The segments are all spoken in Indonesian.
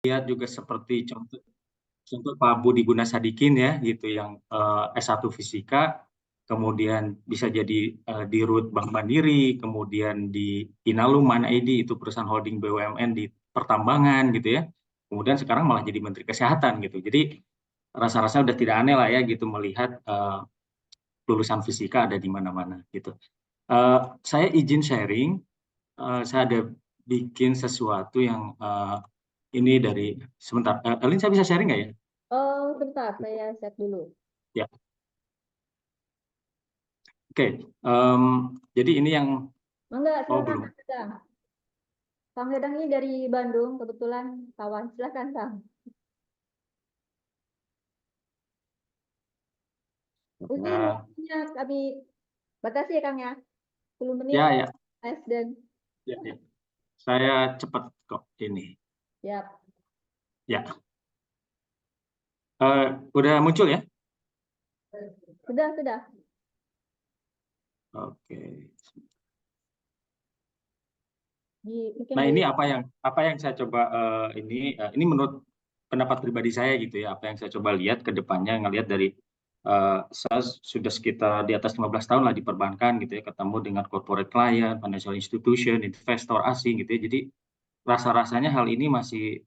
lihat juga seperti contoh Pak Budi Gunasadikin ya gitu yang S1 Fisika, kemudian bisa jadi di Rut Bank Mandiri, kemudian di Inalum ID itu perusahaan holding BUMN di pertambangan gitu ya. Kemudian sekarang malah jadi Menteri Kesehatan gitu. Jadi rasa-rasa udah tidak aneh lah ya gitu melihat lulusan fisika ada di mana-mana gitu. Saya izin sharing, saya ada bikin sesuatu yang ini dari sebentar. Elin saya bisa sharing nggak ya? Oh, bentar, saya set dulu. Ya, oke. Jadi ini yang Enggak, oh silakan, belum. Kang Hedang. Kang Hedang ini dari Bandung, kebetulan kawan. Silakan, Kang. Mungkin Ya, waktunya kami batasi ya, Kang ya. 10 menit, ya, ya, Mas dan ya, ya. Saya cepat kok ini. ya. Ya, udah muncul ya? Sudah. Oke. Mungkin Nah, di ini apa yang saya coba ini menurut pendapat pribadi saya gitu ya, apa yang saya coba lihat ke depannya ngelihat dari saya sudah sekitar di atas 15 tahun lah di perbankan gitu ya, ketemu dengan corporate client, financial institution, investor asing gitu ya. Jadi rasa-rasanya hal ini masih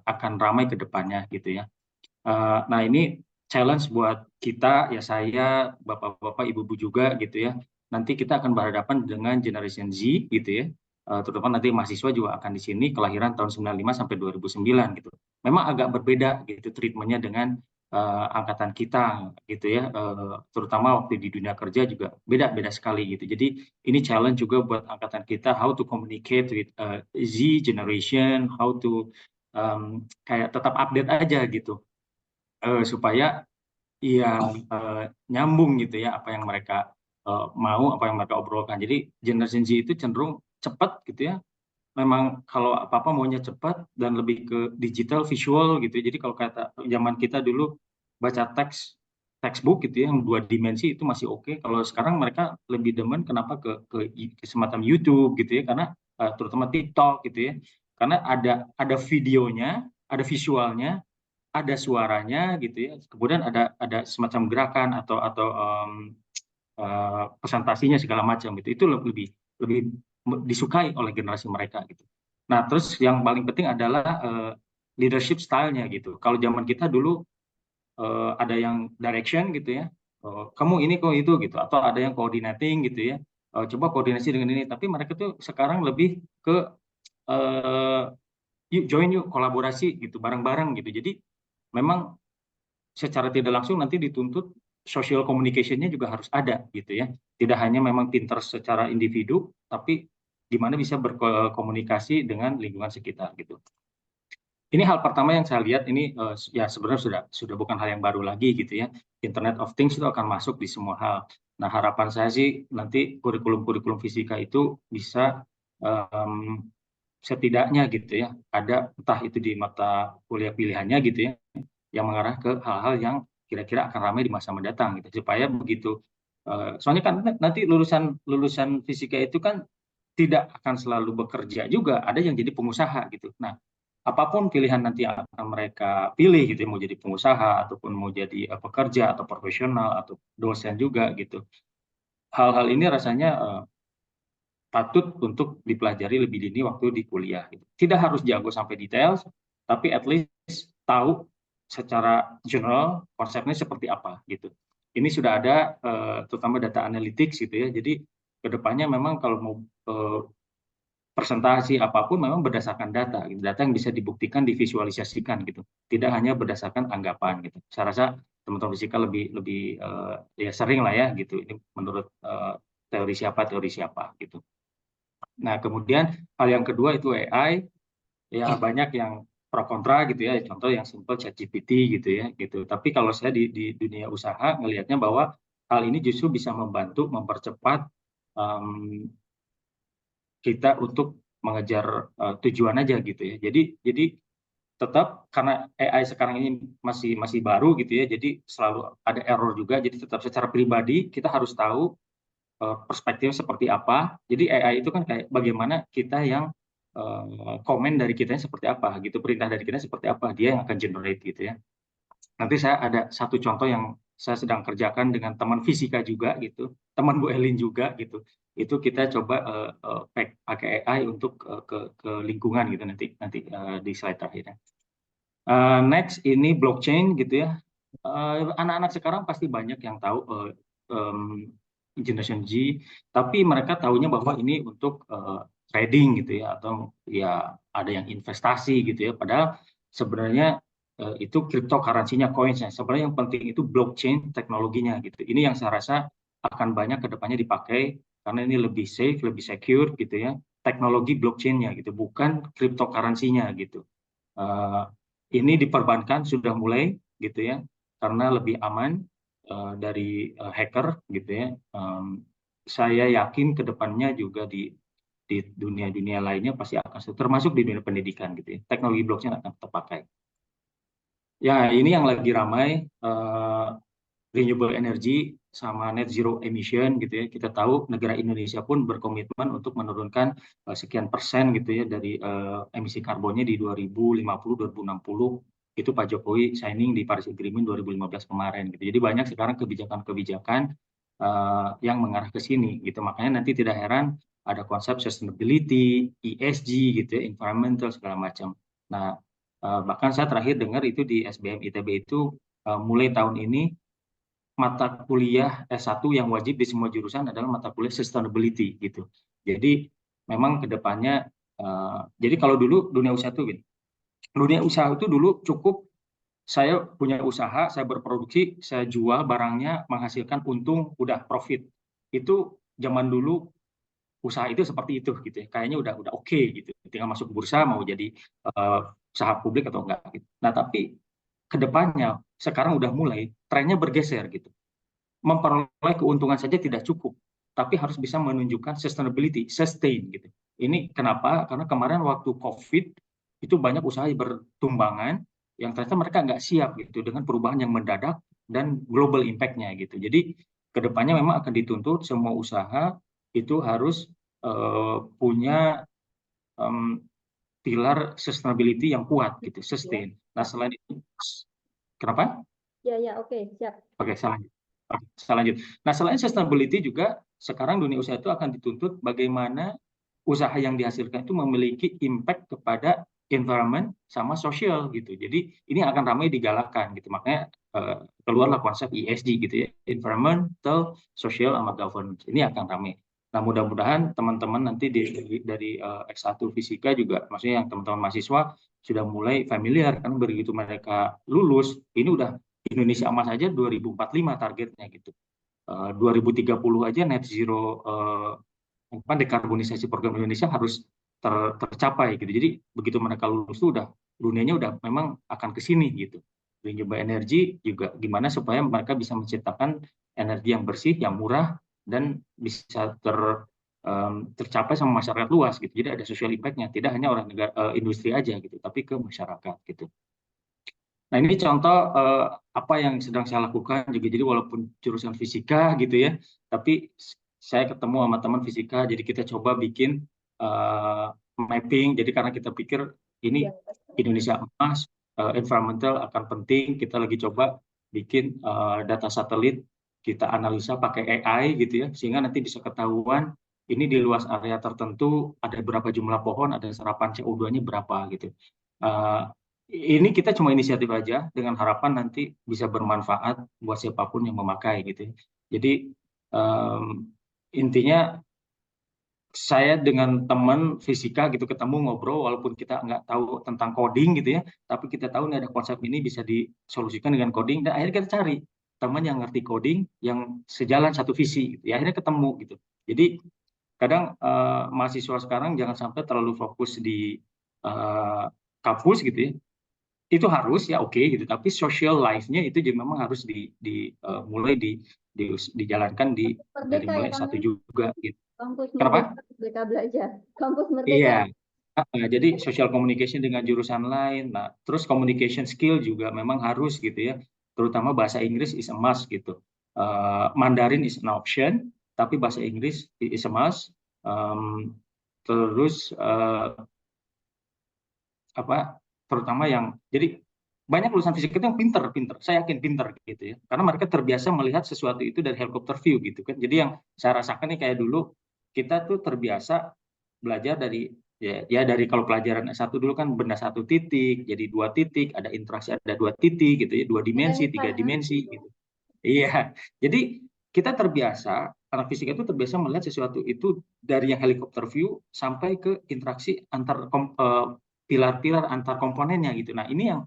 akan ramai ke depannya gitu ya. Nah, ini challenge buat kita ya, saya, bapak-bapak, ibu-ibu juga gitu ya. Nanti kita akan berhadapan dengan generation Z gitu ya. Terutama nanti mahasiswa juga akan di sini kelahiran tahun 95 sampai 2009 gitu. Memang agak berbeda gitu treatmentnya dengan angkatan kita gitu ya. Terutama waktu di dunia kerja juga beda-beda sekali gitu. Jadi ini challenge juga buat angkatan kita, how to communicate with Z generation, how to kayak tetap update aja gitu, supaya ya nyambung gitu ya apa yang mereka mau, apa yang mereka obrolkan. Jadi generation Z itu cenderung cepat gitu ya. Memang kalau apa-apa maunya cepat dan lebih ke digital visual gitu. Jadi kalau kata zaman kita dulu baca textbook gitu ya yang 2 dimensi itu masih oke. Kalau sekarang mereka lebih demen kenapa ke semacam YouTube gitu ya, karena terutama TikTok gitu ya. Karena ada videonya, ada visualnya, ada suaranya gitu ya, kemudian ada semacam gerakan atau presentasinya segala macam gitu. Itu lebih lebih disukai oleh generasi mereka gitu. Nah, terus yang paling penting adalah leadership style-nya gitu. Kalau zaman kita dulu ada yang direction gitu ya, kamu ini kok itu gitu, atau ada yang coordinating gitu ya, coba koordinasi dengan ini. Tapi mereka tuh sekarang lebih ke eh, yuk join yuk kolaborasi gitu bareng-bareng gitu. Jadi memang secara tidak langsung nanti dituntut social communication-nya juga harus ada gitu ya. Tidak hanya memang pinter secara individu, tapi di mana bisa berkomunikasi dengan lingkungan sekitar gitu. Ini hal pertama yang saya lihat ini ya sebenarnya sudah bukan hal yang baru lagi gitu ya. Internet of Things itu akan masuk di semua hal. Nah, harapan saya sih nanti kurikulum-kurikulum fisika itu bisa setidaknya gitu ya, ada entah itu di mata kuliah pilihannya gitu ya, yang mengarah ke hal-hal yang kira-kira akan ramai di masa mendatang gitu, supaya begitu soalnya kan nanti lulusan lulusan fisika itu kan tidak akan selalu bekerja juga, ada yang jadi pengusaha gitu. Nah, apapun pilihan nanti yang akan mereka pilih gitu ya, mau jadi pengusaha ataupun mau jadi pekerja atau profesional atau dosen juga gitu, hal-hal ini rasanya patut untuk dipelajari lebih dini waktu di kuliah gitu. Tidak harus jago sampai detail, tapi at least tahu secara general konsepnya seperti apa gitu. Ini sudah ada terutama data analytics gitu ya. Jadi kedepannya memang kalau mau presentasi apapun memang berdasarkan data, gitu. Data yang bisa dibuktikan, divisualisasikan gitu. Tidak hanya berdasarkan anggapan gitu. Saya rasa teman-teman fisika lebih lebih ya sering lah ya gitu. Ini menurut teori siapa gitu. Nah, kemudian hal yang kedua itu AI, ya banyak yang pro kontra gitu ya. Contoh yang simple ChatGPT gitu ya, gitu. Tapi kalau saya di dunia usaha ngelihatnya bahwa hal ini justru bisa membantu mempercepat um, kita untuk mengejar tujuan aja gitu ya. Jadi tetap karena AI sekarang ini masih masih baru gitu ya. Jadi selalu ada error juga. Jadi tetap secara pribadi kita harus tahu perspektif seperti apa. Jadi AI itu kan kayak bagaimana kita yang komen dari kita seperti apa gitu, perintah dari kita seperti apa, dia yang akan generate gitu ya. Nanti saya ada satu contoh yang saya sedang kerjakan dengan teman fisika juga gitu, teman Bu Elin juga gitu. Itu kita coba pakai AI untuk ke lingkungan gitu nanti di slide terakhir. Next ini blockchain gitu ya. Anak-anak sekarang pasti banyak yang tahu Generation Z, tapi mereka tahunya bahwa ini untuk trading gitu ya, atau ya ada yang investasi gitu ya. Padahal sebenarnya itu cryptocurrency-nya, coins-nya. Sebenarnya yang penting itu blockchain teknologinya gitu. Ini yang saya rasa akan banyak kedepannya dipakai karena ini lebih safe, lebih secure gitu ya. Teknologi blockchain-nya gitu, bukan cryptocurrency-nya gitu. Ini diperbankan sudah mulai gitu ya, karena lebih aman dari hacker gitu ya. Saya yakin kedepannya juga di dunia-dunia lainnya pasti akan termasuk di dunia pendidikan gitu ya. Teknologi blockchain akan terpakai. Ya, ini yang lagi ramai renewable energy sama net zero emission gitu ya. Kita tahu negara Indonesia pun berkomitmen untuk menurunkan sekian persen gitu ya dari emisi karbonnya di 2050-2060. Itu Pak Jokowi signing di Paris Agreement 2015 kemarin gitu. Jadi banyak sekarang kebijakan-kebijakan yang mengarah ke sini gitu. Makanya nanti tidak heran ada konsep sustainability, ESG gitu ya, environmental segala macam. Nah, bahkan saya terakhir dengar itu di SBM ITB itu mulai tahun ini mata kuliah S1 yang wajib di semua jurusan adalah mata kuliah sustainability gitu. Jadi memang kedepannya, jadi kalau dulu dunia usaha itu gitu. Dunia usaha itu dulu cukup saya punya usaha, saya berproduksi, saya jual barangnya, menghasilkan untung, udah profit. Itu zaman dulu usaha itu seperti itu gitu ya. Kayaknya udah oke gitu. Tinggal masuk bursa mau jadi usaha publik atau enggak gitu. Nah, tapi kedepannya sekarang udah mulai trennya bergeser gitu. Memperoleh keuntungan saja tidak cukup, tapi harus bisa menunjukkan sustainability, sustain gitu. Ini kenapa? Karena kemarin waktu COVID itu banyak usaha bertumbangan yang ternyata mereka nggak siap gitu dengan perubahan yang mendadak dan global impact-nya gitu. Jadi kedepannya memang akan dituntut semua usaha itu harus punya pilar sustainability yang kuat gitu, sustain. Nah selain itu, kenapa? Ya, ya, oke, siap. Oke, salah. Saya lanjut. Nah, selain sustainability juga sekarang dunia usaha itu akan dituntut bagaimana usaha yang dihasilkan itu memiliki impact kepada environment sama sosial gitu. Jadi ini akan ramai digalakkan gitu. Makanya keluarlah konsep ESG gitu ya, environmental, social, sama governance. Ini akan ramai. Nah, mudah-mudahan teman-teman nanti dari S1 Fisika juga, maksudnya yang teman-teman mahasiswa sudah mulai familiar kan begitu mereka lulus, ini udah Indonesia emas aja 2045 targetnya gitu. 2030 aja net zero dekarbonisasi program Indonesia harus tercapai gitu. Jadi begitu mereka lulus itu udah dunianya udah memang akan ke sini gitu. Renewable energy juga gimana supaya mereka bisa menciptakan energi yang bersih, yang murah dan bisa tercapai sama masyarakat luas gitu. Jadi ada social impact-nya, tidak hanya orang negara industri aja gitu, tapi ke masyarakat gitu. Nah, ini contoh apa yang sedang saya lakukan juga. Jadi walaupun jurusan fisika gitu ya, tapi saya ketemu sama teman fisika, jadi kita coba bikin mapping. Jadi karena kita pikir ini Indonesia emas, environmental akan penting, kita lagi coba bikin data satelit, kita analisa pakai AI gitu ya, sehingga nanti bisa ketahuan ini di luas area tertentu ada berapa jumlah pohon, ada serapan CO2-nya berapa gitu. Ini kita cuma inisiatif aja dengan harapan nanti bisa bermanfaat buat siapapun yang memakai gitu. Jadi intinya saya dengan teman fisika gitu ketemu ngobrol walaupun kita nggak tahu tentang coding gitu ya, tapi kita tahu nih ada konsep ini bisa disolusikan dengan coding dan akhirnya kita cari teman yang ngerti coding yang sejalan satu visi gitu. Ya, akhirnya ketemu gitu. Jadi kadang mahasiswa sekarang jangan sampai terlalu fokus di kampus gitu ya, itu harus ya oke gitu, tapi social life-nya itu juga memang harus mulai dijalankan dari Merdeka ya, mulai Kang satu ya? juga gitu. Kampus Kenapa? Merdeka, Merdeka belajar. Kampus Merdeka. Iya. Jadi social communication dengan jurusan lain. Nah, terus communication skill juga memang harus gitu ya. Terutama bahasa Inggris is a must gitu. Mandarin is an option, tapi bahasa Inggris is a must. Terus apa terutama yang jadi banyak lulusan fisika itu yang pinter, saya yakin pinter gitu ya, karena mereka terbiasa melihat sesuatu itu dari helikopter view gitu kan. Jadi yang saya rasakan nih kayak dulu kita tuh terbiasa belajar dari dari kalau pelajaran S1 dulu kan benda satu titik, jadi dua titik, ada interaksi ada dua titik gitu ya, dua dimensi, tiga dimensi gitu. Iya, jadi kita terbiasa, anak fisika itu terbiasa melihat sesuatu itu dari yang helikopter view sampai ke interaksi antar pilar-pilar antar komponennya gitu. Nah, ini yang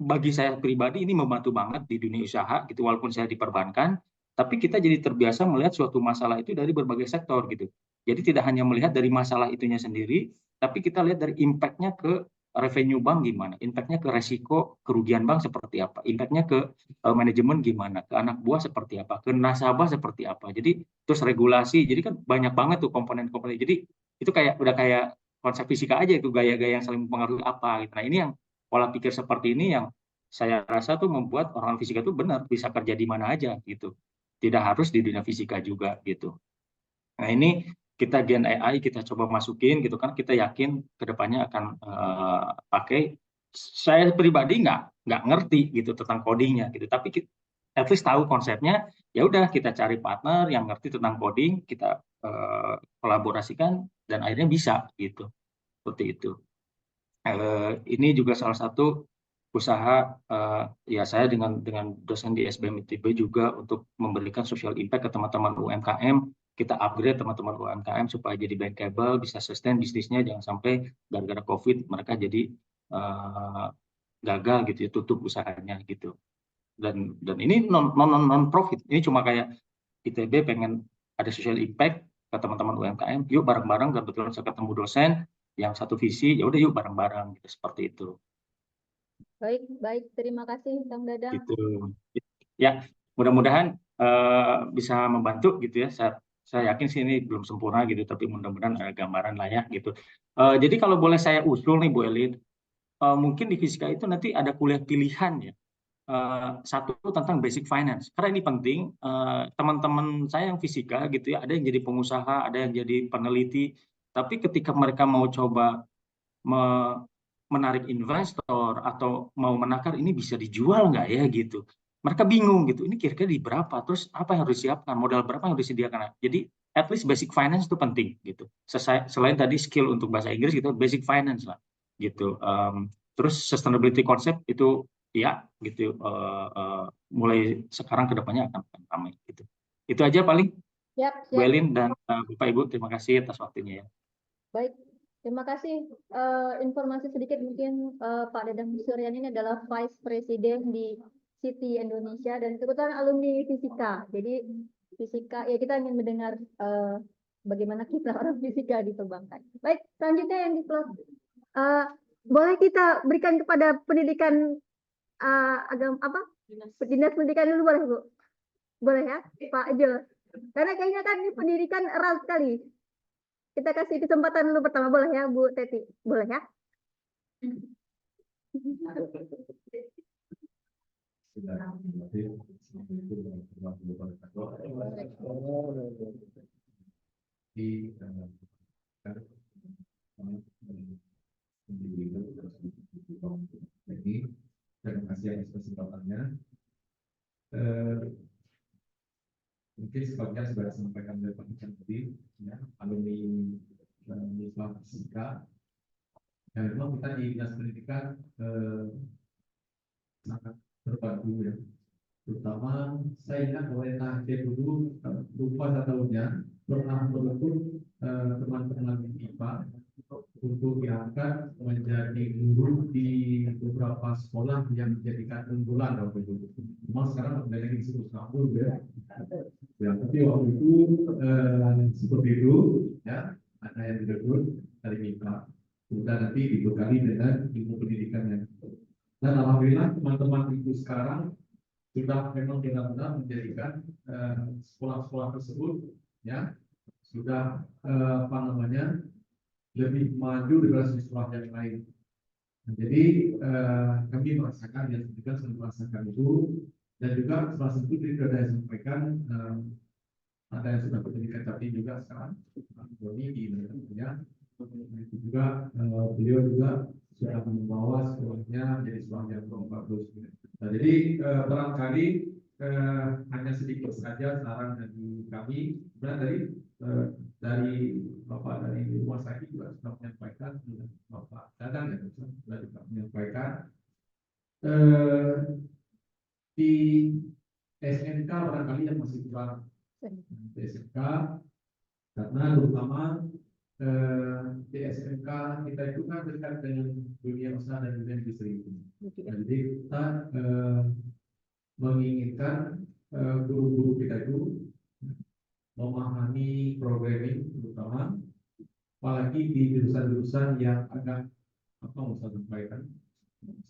bagi saya pribadi ini membantu banget di dunia usaha gitu, walaupun saya di perbankan, tapi kita jadi terbiasa melihat suatu masalah itu dari berbagai sektor gitu. Jadi tidak hanya melihat dari masalah itunya sendiri, tapi kita lihat dari impact-nya ke revenue bank gimana, impact-nya ke resiko kerugian bank seperti apa, impact-nya ke manajemen gimana, ke anak buah seperti apa, ke nasabah seperti apa. Jadi terus regulasi, jadi kan banyak banget tuh komponen-komponen. Jadi itu kayak udah kayak konsep fisika aja itu gaya-gaya yang saling mempengaruhi apa gitu. Nah ini yang pola pikir seperti ini yang saya rasa tuh membuat orang fisika itu benar bisa kerja di mana aja gitu. Tidak harus di dunia fisika juga gitu. Nah ini kita Gen AI kita coba masukin gitu kan, kita yakin kedepannya akan pakai. Saya pribadi nggak ngerti gitu tentang codingnya gitu, tapi at least tahu konsepnya. Ya udah kita cari partner yang ngerti tentang coding, kita kolaborasikan dan akhirnya bisa gitu, seperti itu. Ini juga salah satu usaha ya saya dengan dosen di SBM ITB juga untuk memberikan social impact ke teman-teman UMKM. Kita upgrade teman-teman UMKM supaya jadi bankable, bisa sustain bisnisnya, jangan sampai gara-gara COVID mereka jadi gagal gitu ya, tutup usahanya gitu. Dan ini non profit. Ini cuma kayak ITB pengen ada social impact ke teman-teman UMKM, yuk bareng-bareng. Kebetulan saya ketemu dosen yang satu visi, ya udah yuk bareng-bareng gitu, seperti itu. Baik, baik. Terima kasih, Kang Dadang. Gitu. Ya, mudah-mudahan bisa membantu gitu ya. Saya yakin sih ini belum sempurna gitu, tapi mudah-mudahan ada gambaran lah ya gitu. Jadi kalau boleh saya usul nih Bu Elin, mungkin di fisika itu nanti ada kuliah pilihan ya. Satu tentang basic finance, karena ini penting. Teman-teman saya yang fisika gitu ya, ada yang jadi pengusaha, ada yang jadi peneliti, tapi ketika mereka mau coba menarik investor atau mau menakar ini bisa dijual nggak ya gitu. Mereka bingung gitu, ini kira-kira di berapa, terus apa yang harus disiapkan, modal berapa yang harus disediakan. Jadi at least basic finance itu penting gitu. Selain tadi skill untuk bahasa Inggris gitu, basic finance lah gitu. Terus sustainability concept itu ya gitu, mulai sekarang ke depannya akan ramai gitu. Itu aja paling Siap, Bu siap. Elin dan Bapak Ibu, terima kasih atas waktunya ya. Baik. Terima kasih. Informasi sedikit mungkin Pak Dadang Suryan ini adalah Vice President di Citi Indonesia dan kebetulan alumni fisika. Jadi fisika ya kita ingin mendengar bagaimana kita orang fisika di perbankan. Baik, selanjutnya yang di close. Boleh kita berikan kepada pendidikan agama apa? Dinas pendidikan dulu boleh Bu? Boleh ya, Pak Jo. Karena kayaknya kan ini pendidikan erat sekali. Kita kasih kesempatan dulu pertama, boleh ya Bu Teti? Boleh ya? Jadi, terima kasih atas kesempatannya. Mungkin sebagian sudah disampaikan oleh Pak Ican tadi, ya, alumni Islam Fisika. Dan memang kita di Dinas Pendidikan sangat terbantu ya. Terutama saya ingat pemerintah dulu lupa tahunnya pernah merekrut teman-teman IPA untuk diangkat menjadi guru di beberapa sekolah yang dijadikan unggulan waktu itu. Memang sekarang ada yang disebut kampus ya. Ya, tapi waktu itu seperti itu ya, ada yang direkrut dari IPA. Sudah nanti dibekali dengan ilmu pendidikannya. Dan alhamdulillah teman-teman itu sekarang sudah memang benar-benar menjadikan sekolah-sekolah tersebut ya sudah apa namanya lebih maju daripada sekolah yang lain. Nah, jadi kami merasakan yang juga sudah merasakan itu, dan juga salah satu dari saya sampaikan ada yang sudah pendidikan tapi juga sekarang Doni di Indonesia Itu juga beliau juga sudah membawa sekolahnya menjadi sebuah yang bagus. Nah, jadi barangkali hanya sedikit saja saran dari kami. Sebenarnya dari Bapak dari rumah sakit juga sudah menyampaikan, Bapak Dadang ya sudah juga menyampaikan di SMK barangkali yang masih kurang di SMK, karena terutama di SMK kita itu kan dekat dengan dunia usaha dan dunia industri. Jadi kita menginginkan guru-guru kita itu memahami programming terutama, apalagi di jurusan-jurusan yang agak apa mau saya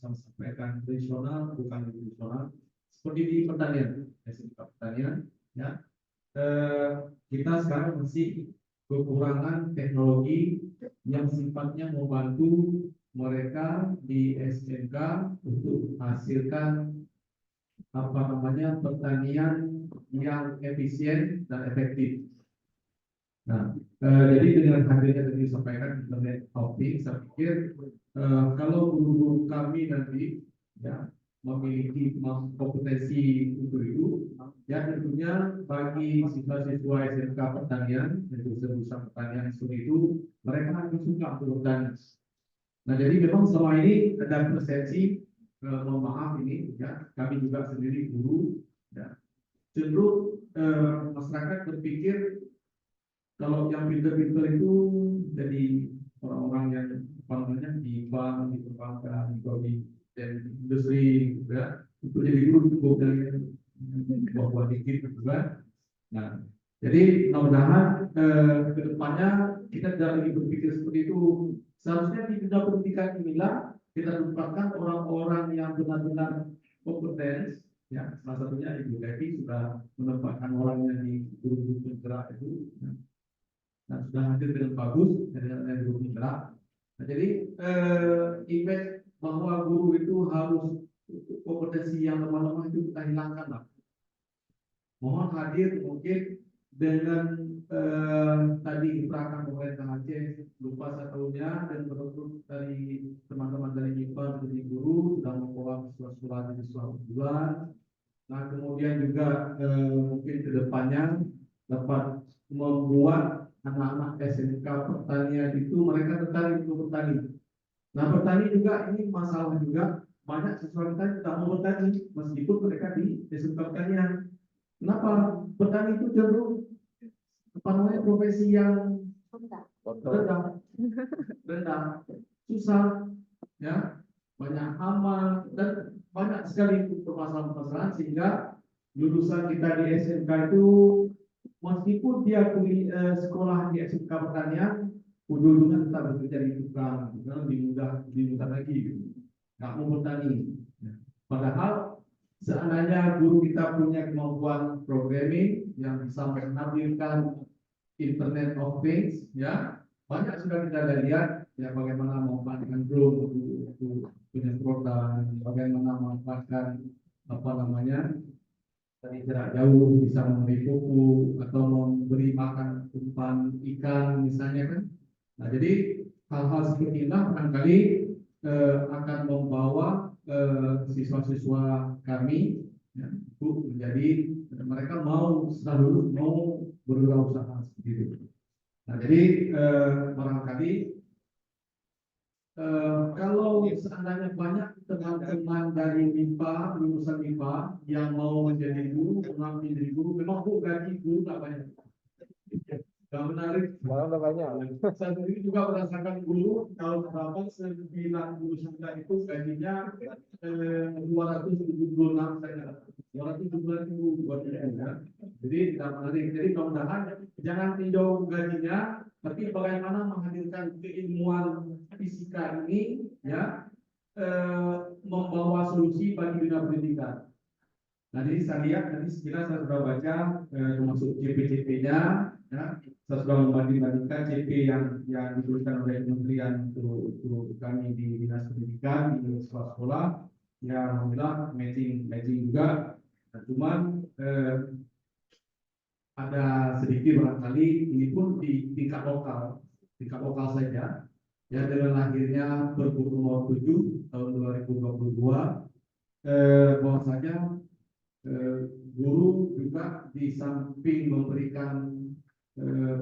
sampaikan tradisional bukan tradisional, seperti di pertanian, SMK pertanian ya. Kita sekarang masih kekurangan teknologi yang sifatnya membantu mereka di SMK untuk menghasilkan apa namanya pertanian yang efisien dan efektif. Nah, jadi dengan hadirnya tadi disampaikan internet of things, saya pikir kalau guru-guru kami nanti ya memiliki kompetensi untuk itu, ya tentunya bagi siswa-siswa SMK pertanian dan jurusan pertanian seperti itu, mereka akan suka bertani. Nah, jadi memang selama ini ada persepsi, mohon maaf ini, ya kami juga sendiri guru, ya cenderung masyarakat berpikir kalau yang pintar-pintar itu jadi orang-orang yang apa namanya di bank, di perbankan, di industri, gitu ya. Itu jadi guru cukup dari buat dikit gitu kan. Nah, jadi mudah-mudahan kedepannya kita tidak lagi berpikir seperti itu. Seharusnya di dunia pendidikan inilah kita tempatkan orang-orang yang benar-benar kompeten. Ya, salah satunya Ibu Devi sudah menempatkan orangnya di guru-guru penggerak itu. Nah, sudah hadir dengan bagus dengan guru penggerak. Nah, jadi image bahwa guru itu harus kompetensi yang lemah-lemah itu kita hilangkan lah. Mohon hadir mungkin dengan tadi gerakan pemerintah Aceh lupa tahunnya dan menurut dari teman-teman dari MIPA dari guru sudah membawa siswa-siswa di sekolah bulan. Nah, kemudian juga mungkin kedepannya dapat membuat anak-anak SMK pertanian itu mereka tertarik untuk bertani. Nah, bertani juga ini masalah juga, banyak siswa kita tidak mau bertani meskipun mereka di SMK pertanian. Kenapa? Bertani itu cenderung apa namanya profesi yang rendah, susah, ya banyak hama dan banyak sekali permasalahan-permasalahan sehingga lulusan kita di SMK itu meskipun dia sekolah di SMK pertanian, ujung-ujungnya tetap bekerja di tukang, lebih mudah lagi, gitu. Nggak mau bertani. Padahal seandainya guru kita punya kemampuan programming yang bisa menampilkan Internet of Things, ya banyak sudah kita lihat ya bagaimana memanfaatkan drone untuk penyemprotan, bagaimana memanfaatkan apa namanya dari jarak jauh bisa memberi pupuk atau memberi makan umpan ikan misalnya kan. Nah, jadi hal-hal seperti inilah barangkali akan membawa siswa-siswa kami ya, untuk menjadi mereka selalu mau berwirausaha seperti itu. Nah, jadi barangkali kalau seandainya banyak teman-teman dari MIPA, lulusan MIPA yang mau menjadi guru, mengambil jadi guru, memang gaji guru tak banyak. Yang menarik, malah banyak. Saya sendiri juga merasakan guru tahun berapa 9 lulusan kita itu gajinya 276 saya 276.000 buat ya. Jadi tidak menarik. Jadi mudah-mudahan jangan tinjau gajinya, tapi bagaimana menghadirkan keilmuan fisika ini ya membawa solusi bagi dunia pendidikan. Nah, jadi saya lihat tadi sekilas saya sudah baca termasuk CP-CP-nya, ya. Saya sudah membanding-bandingkan CP yang dituliskan oleh Kementerian untuk kami di Dinas Pendidikan di sekolah-sekolah, ya alhamdulillah matching juga. Nah, cuman ada sedikit barangkali ini pun di tingkat lokal. tingkat lokal saja, ya dengan lahirnya Pergub nomor 7 tahun 2022, bahwasanya guru juga di samping memberikan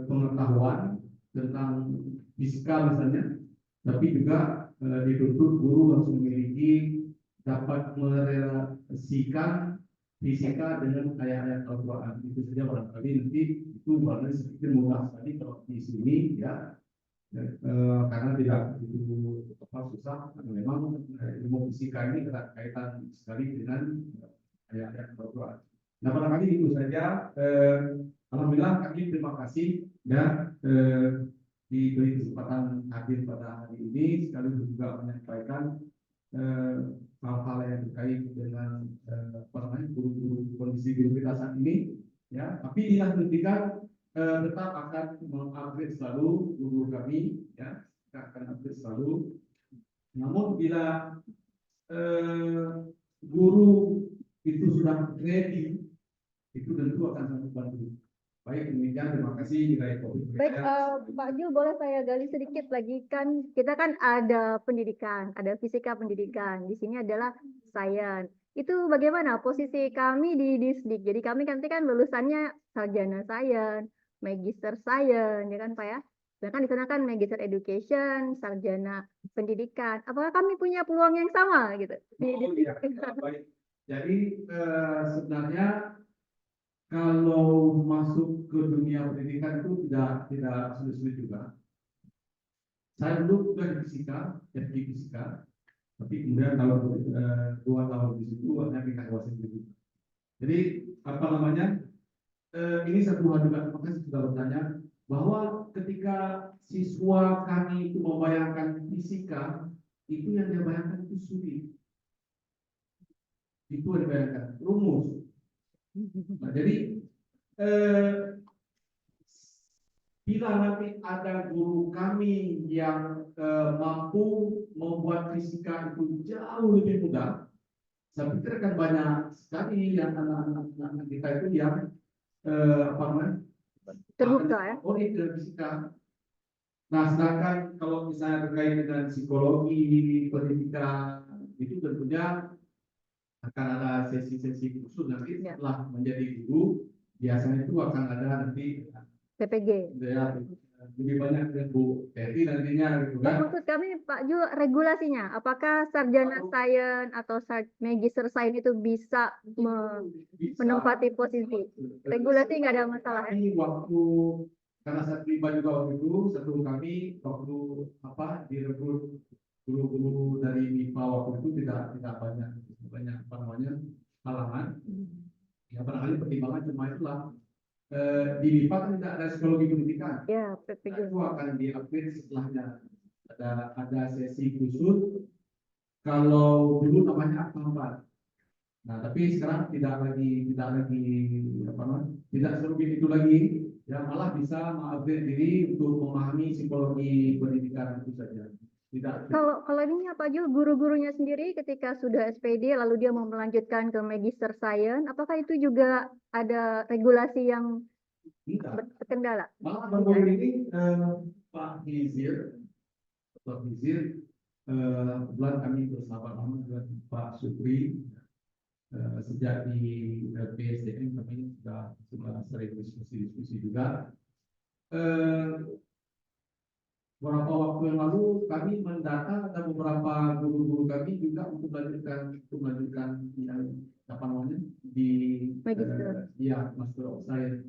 pengetahuan tentang fisika misalnya, tapi juga dituntut guru harus memiliki dapat merelasikan fisika dengan ayat-ayat Al-Quran. Itu saja barangkali nanti itu barangkali sedikit mudah sekali kalau di sini ya, karena tidak begitu susah. Memang ilmu fisika ini kaitan sekali dengan ayat-ayat Al-Quran. Nah barangkali itu saja. Alhamdulillah kami terima kasih ya diberi kesempatan hadir pada hari ini, sekaligus juga menyampaikan hal-hal yang terkait dengan guru-guru kondisi guru kita saat ini, ya. Tapi dinantikan tetap akan mengupgrade selalu guru kami, ya, kita akan upgrade selalu. Namun bila guru itu sudah ready, itu tentu akan sangat bantu. Baik, demikian, terima kasih. Baik, Pak Jul, boleh saya gali sedikit lagi, kan kita kan ada pendidikan, ada fisika pendidikan, di sini adalah sains. Itu bagaimana posisi kami di Disdik? Jadi kami nanti kan lulusannya sarjana sains, magister sains, ya kan Pak ya? Sedangkan di sana kan magister education, sarjana pendidikan. Apakah kami punya peluang yang sama gitu? Iya. Baik. Jadi sebenarnya kalau masuk ke dunia pendidikan itu tidak sulit-sulit juga. Saya dulu sudah di fisika, FG fisika, tapi kemudian tahun 2 tahun di situ hanya tingkat wasit itu. Jadi apa namanya? Ini satu hal juga, makanya saya sudah bertanya bahwa ketika siswa kami itu membayangkan fisika, itu yang dia bayangkan itu sulit. Itu yang dibayangkan rumus. Nah, jadi bila nanti ada guru kami yang mampu membuat fisika itu jauh lebih mudah, saya pikir akan banyak sekali yang anak-anak kita itu yang apa namanya Terbuka ya. favorit dengan fisika. Nah, sedangkan kalau misalnya terkait dengan psikologi, pendidikan, itu tentunya akan ada sesi-sesi khusus nanti setelah menjadi guru, biasanya itu akan ada nanti PPG. ya, lebih banyak dari Bu Teti nantinya gitu kan. Maksud kami Pak Ju, regulasinya, apakah sarjana sains atau magister sains itu bisa menempati posisi? Regulasi nggak ada masalah ya? Tapi waktu karena saya terlibat juga waktu itu, satu kami waktu apa direkrut guru-guru dari MIPA waktu itu tidak banyak apa namanya halangan. Ya barangkali pertimbangan cuma itulah. Di MIPA kan tidak ada psikologi pendidikan. Ya, PPG. Itu akan diupgrade setelahnya. Ada sesi khusus. Kalau dulu namanya apa? Nah, tapi sekarang tidak lagi apa namanya? Tidak serumit itu lagi. Ya malah bisa mengupgrade diri untuk memahami psikologi pendidikan itu saja. Tidak. Kalau ini Pak Jul, guru-gurunya sendiri ketika sudah SPD lalu dia mau melanjutkan ke magister sains, apakah itu juga ada regulasi yang berkendala? Malah baru ini Pak Hizir kebetulan kami bersama dengan Pak Supri sejak di PSDM kami sudah sering diskusi juga. Beberapa waktu yang lalu kami mendata ada beberapa guru-guru kami juga untuk melanjutkan yang apa namanya di Master of Science.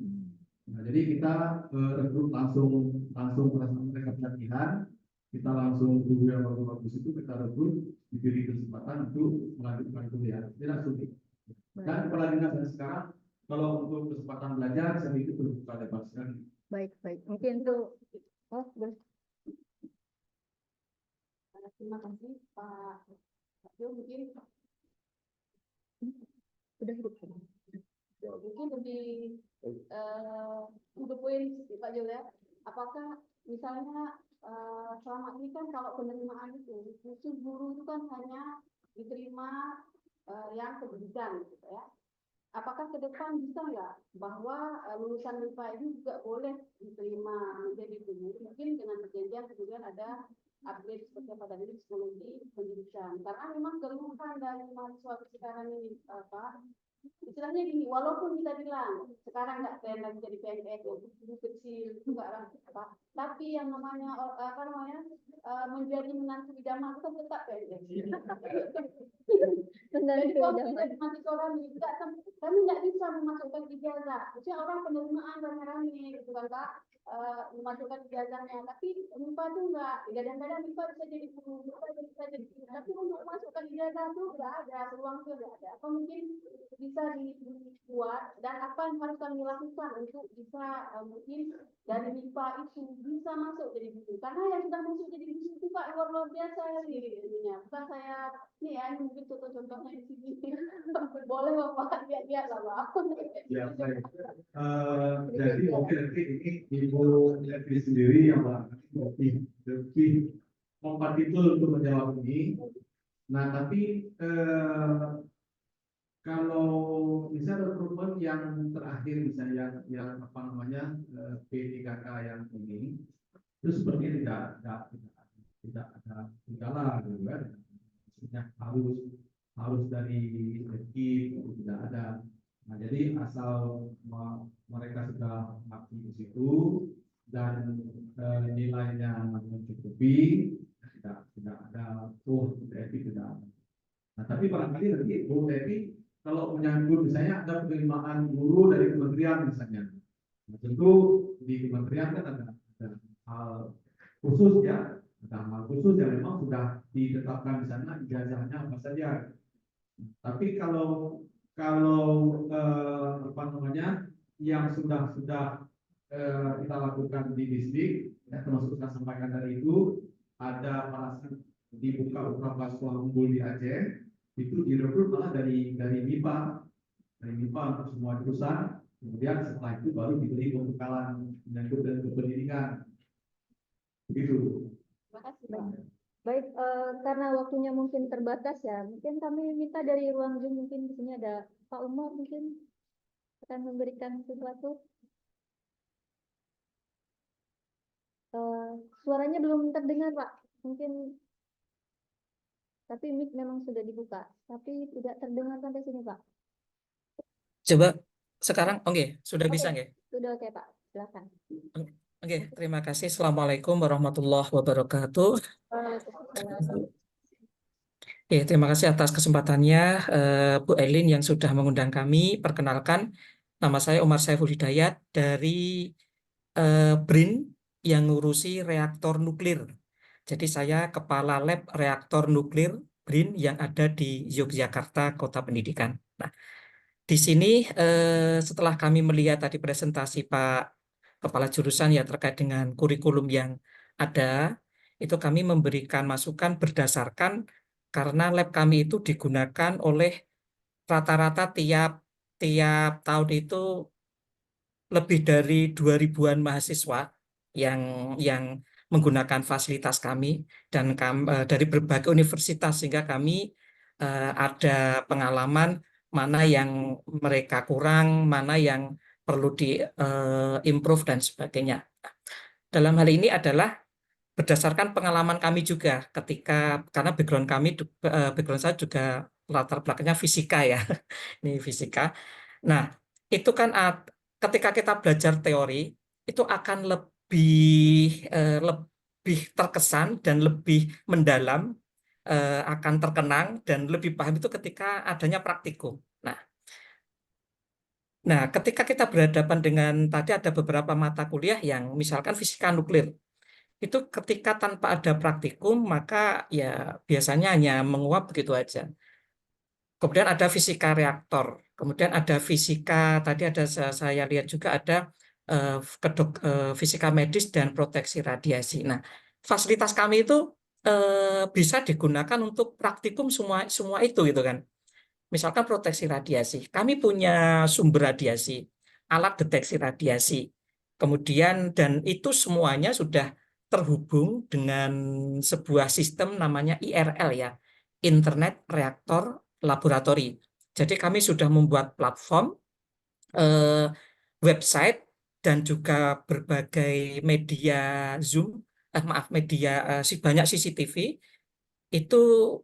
Nah, jadi kita rekrut langsung mereka pelatihan, kita langsung guru yang bagus itu kita rekrut, diberi kesempatan untuk melanjutkan kuliah, tidak sulit. Dan kepala dinas yang sekarang kalau untuk kesempatan belajar saya itu terbuka lebar sekali. Baik, mungkin itu. Terima kasih Pak Jo, mungkin Sudah hidup. mungkin lebih untuk poin Pak Jo ya, apakah misalnya selama ini kan kalau penerimaan itu khusus guru itu kan hanya diterima yang pendidikan gitu ya, apakah ke depan bisa nggak bahwa lulusan MIPA ini juga boleh diterima menjadi guru, mungkin dengan perjanjian kemudian ada upgrade seperti apa tadi psikologi pendidikan, karena memang keluhan dari mahasiswa sekarang ini Pak, istilahnya gini, walaupun kita bilang sekarang nggak tren lagi jadi PNS guru kecil itu nggak apa, tapi yang namanya menjadi menantu idaman itu tetap PNS. Jadi kalau kita masih orang juga, kami nggak bisa memasukkan ijazah. Maksudnya orang penerimaan rame-rame gitu kan Pak, memasukkan ijazahnya. Tapi MIPA tuh nggak. Kadang-kadang MIPA bisa jadi guru, MIPA bisa jadi guru. Tapi untuk memasukkan ijazah tuh nggak ada, peluang tuh nggak ada. Apa mungkin bisa dibuat dan apa yang harus kami lakukan untuk bisa mungkin dari MIPA itu bisa masuk jadi guru. Karena yang sudah masuk jadi guru itu Pak luar biasa ininya. Bukan saya ini ya, ini mungkin contoh-contohnya di sini. Boleh Bapak lihat-lihat lah Pak. Ya, baik. Jadi mungkin nanti ini Ibu Levi sendiri yang lebih kompatibel untuk menjawab ini. Nah, tapi kalau misalnya rekrutmen yang terakhir misalnya yang apa namanya P3K yang ini itu sepertinya tidak ada kendala gitu kan. Maksudnya harus dari ekip tidak ada. Nah, jadi asal mereka sudah mengabdi di situ dan nilainya mencukupi, tidak ada ekip tidak ada. Nah, tapi barangkali nanti Bu Levi kalau menyangkut misalnya ada penerimaan guru dari kementerian misalnya, nah, tentu di kementerian kan ada hal khusus ya, ada hal khusus yang memang sudah ditetapkan di sana ijazahnya apa saja. Tapi kalau apa namanya yang sudah kita lakukan di distrik, ya, termasuk saya sampaikan tadi itu ada alasan dibuka beberapa sekolah unggul di Aceh. Itu direkrut malah dari MIPA untuk semua jurusan. Kemudian setelah itu baru diberi pembekalan menyangkut dan pendidikan. Begitu. Terima kasih Pak. Baik, karena waktunya mungkin terbatas ya, mungkin kami minta dari ruang Zoom, mungkin di sini ada Pak Umar mungkin akan memberikan sesuatu. Suaranya belum terdengar Pak, mungkin. Tapi mic memang sudah dibuka, tapi tidak terdengar sampai sini Pak. Coba sekarang, oke, sudah Oke, bisa nggak? sudah oke Pak, silakan. Oke, terima kasih. Assalamualaikum warahmatullahi wabarakatuh. Oke, terima kasih atas kesempatannya Bu Elin yang sudah mengundang kami. Perkenalkan, nama saya Umar Saiful Hidayat dari BRIN yang ngurusi reaktor nuklir. Jadi saya Kepala Lab Reaktor Nuklir BRIN yang ada di Yogyakarta, Kota Pendidikan. Nah, di sini setelah kami melihat tadi presentasi Pak Kepala Jurusan ya terkait dengan kurikulum yang ada, itu kami memberikan masukan berdasarkan karena lab kami itu digunakan oleh rata-rata tiap tahun itu lebih dari 2000-an mahasiswa yang menggunakan fasilitas kami dan dari berbagai universitas, sehingga kami ada pengalaman mana yang mereka kurang, mana yang perlu di-improve dan sebagainya. Dalam hal ini adalah berdasarkan pengalaman kami juga karena background saya juga latar belakangnya fisika ya. Ini fisika. Nah, itu kan ketika kita belajar teori itu akan lebih terkesan dan lebih mendalam, akan terkenang dan lebih paham itu ketika adanya praktikum. Nah, ketika kita berhadapan dengan tadi ada beberapa mata kuliah yang misalkan fisika nuklir, itu ketika tanpa ada praktikum maka ya biasanya hanya menguap begitu aja. Kemudian ada fisika reaktor, kemudian ada fisika, tadi ada saya lihat juga ada fisika medis dan proteksi radiasi. Nah, fasilitas kami itu bisa digunakan untuk praktikum semua itu gitu kan. Misalkan proteksi radiasi, kami punya sumber radiasi, alat deteksi radiasi, kemudian dan itu semuanya sudah terhubung dengan sebuah sistem namanya IRL ya, Internet Reaktor Laboratory. Jadi kami sudah membuat platform, website, dan juga berbagai media Zoom, media banyak CCTV. Itu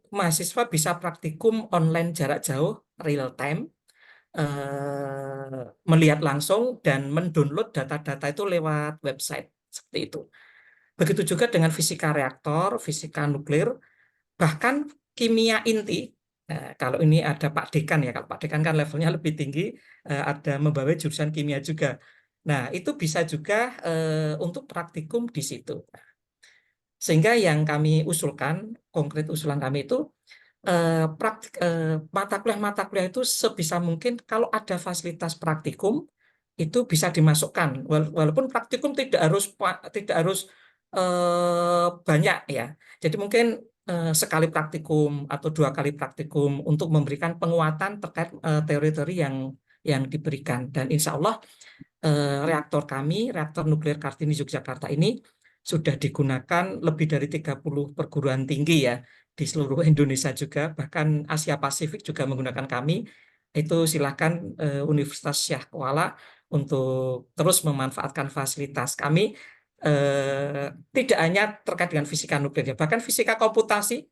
mahasiswa bisa praktikum online jarak jauh real time, melihat langsung dan mendownload data-data itu lewat website seperti itu. Begitu juga dengan fisika reaktor, fisika nuklir, bahkan kimia inti. Nah, kalau ini ada Pak Dekan ya, kalau Pak Dekan kan levelnya lebih tinggi, ada membawa jurusan kimia juga. Nah, itu bisa juga untuk praktikum di situ. Sehingga yang kami usulkan, konkret usulan kami itu, mata kuliah itu sebisa mungkin kalau ada fasilitas praktikum itu bisa dimasukkan, walaupun praktikum tidak harus banyak ya. Jadi mungkin sekali praktikum atau 2 kali praktikum untuk memberikan penguatan terkait teori-teori yang diberikan. Dan insya Allah reaktor kami, reaktor nuklir Kartini Yogyakarta ini sudah digunakan lebih dari 30 perguruan tinggi ya di seluruh Indonesia juga, bahkan Asia Pasifik juga menggunakan kami. Itu silakan Universitas Syah Kuala untuk terus memanfaatkan fasilitas kami, tidak hanya terkait dengan fisika nuklir ya, bahkan fisika komputasi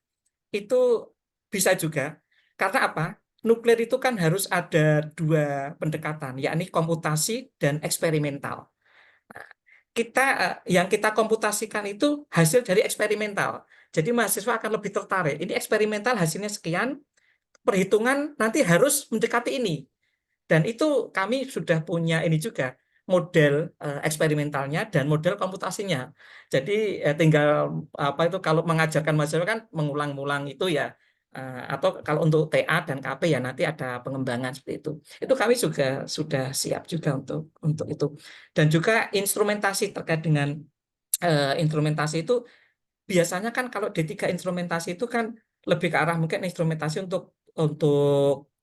itu bisa juga. Karena apa? Nuklir itu kan harus ada 2 pendekatan, yakni komputasi dan eksperimental. Yang kita komputasikan itu hasil dari eksperimental. Jadi mahasiswa akan lebih tertarik. Ini eksperimental hasilnya sekian, perhitungan nanti harus mendekati ini. Dan itu kami sudah punya ini juga, model eksperimentalnya dan model komputasinya. Jadi tinggal apa itu, kalau mengajarkan mahasiswa kan mengulang-ulang itu ya. Atau kalau untuk TA dan KP ya nanti ada pengembangan seperti itu. Itu kami juga sudah siap juga untuk itu. Dan juga instrumentasi terkait dengan instrumentasi itu biasanya kan kalau D3 instrumentasi itu kan lebih ke arah mungkin instrumentasi untuk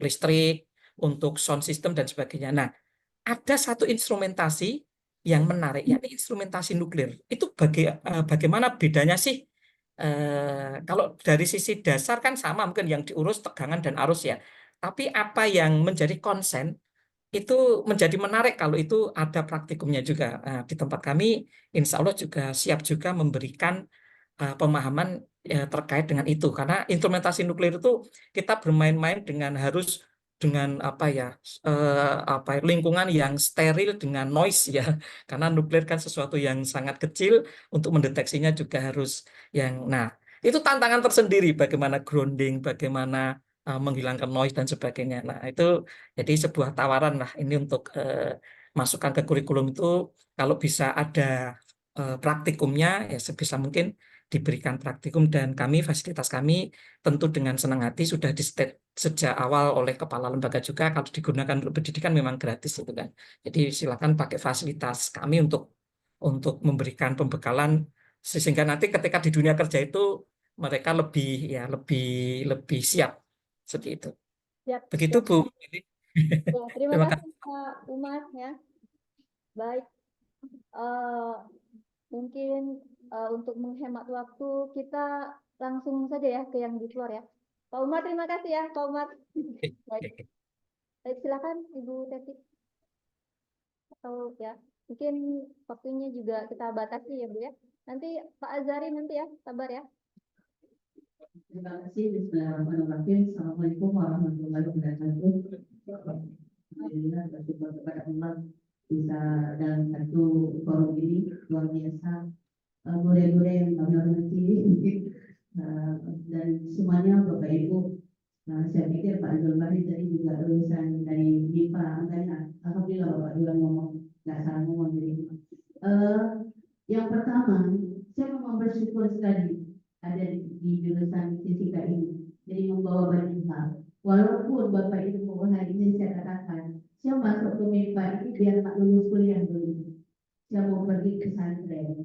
listrik, untuk sound system dan sebagainya. Nah, ada satu instrumentasi yang menarik, yakni instrumentasi nuklir. Itu bagaimana bedanya sih? Kalau dari sisi dasar kan sama, mungkin yang diurus tegangan dan arus ya. Tapi apa yang menjadi konsen itu menjadi menarik kalau itu ada praktikumnya juga. Nah, di tempat kami, insya Allah juga siap juga memberikan pemahaman terkait dengan itu. Karena instrumentasi nuklir itu kita bermain-main dengan apa ya, lingkungan yang steril dengan noise ya. Karena nuklir kan sesuatu yang sangat kecil, untuk mendeteksinya juga harus nah itu tantangan tersendiri, bagaimana grounding, bagaimana menghilangkan noise dan sebagainya. Nah itu jadi sebuah tawaran lah ini untuk masukkan ke kurikulum itu, kalau bisa ada praktikumnya ya sebisa mungkin diberikan praktikum, dan fasilitas kami tentu dengan senang hati sudah sejak awal oleh kepala lembaga juga, kalau digunakan untuk pendidikan memang gratis itu kan. Jadi silakan pakai fasilitas kami untuk memberikan pembekalan sehingga nanti ketika di dunia kerja itu mereka lebih siap seperti itu. Siap, Begitu siap. Bu. Ya, terima Terima kasih Pak Umar ya. Baik, mungkin untuk menghemat waktu kita langsung saja ya ke yang di luar ya. Pak Umar, terima kasih ya Pak Umar. Baik, baik silakan Ibu Teti. Atau ya, mungkin waktunya juga kita batasi ya Bu ya. Nanti Pak Azari nanti ya, sabar ya. Terima kasih. Bismillahirrahmanirrahim. Assalamualaikum warahmatullahi wabarakatuh. Alhamdulillah bersyukur kepada Allah bisa dalam satu forum ini luar biasa. Gure-gure yang kami hormati dan semuanya Bapak Ibu. Saya pikir Pak Abdul Bahri tadi juga lulusan dari MIPA. Alhamdulillah Bapak Abdul ngomong, nggak salah ngomong jadi. Yang pertama, saya memang bersyukur sekali ada di jurusan fisika ini, jadi membawa banyak hal. Walaupun Bapak Ibu hari ini saya katakan, saya masuk ke MIPA ini biar tak lulus kuliah dulu. Saya mau pergi ke pesantren.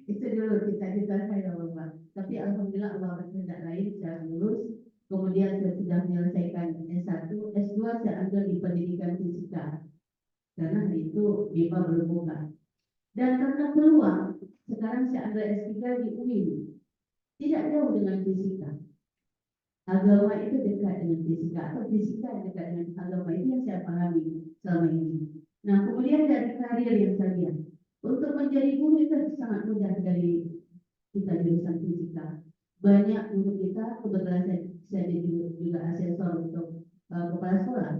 Itu dulu cita-cita saya Bapak. Tapi alhamdulillah Allah berkehendak lain, saya lulus. Kemudian saya sudah menyelesaikan S1, S2 saya ambil di pendidikan fisika. Karena itu MIPA belum buka. Dan karena peluang, sekarang saya ambil S3 di UI. Tidak jauh dengan fisika. Agama itu dekat dengan fisika. fisika atau fisika yang dekat dengan agama, itu yang saya pahami selama ini. Nah, kemudian dari karir yang saya lihat, untuk menjadi guru itu sangat mudah dari kita jurusan fisika. Banyak guru kita, kebetulan saya juga asesor untuk kepala sekolah.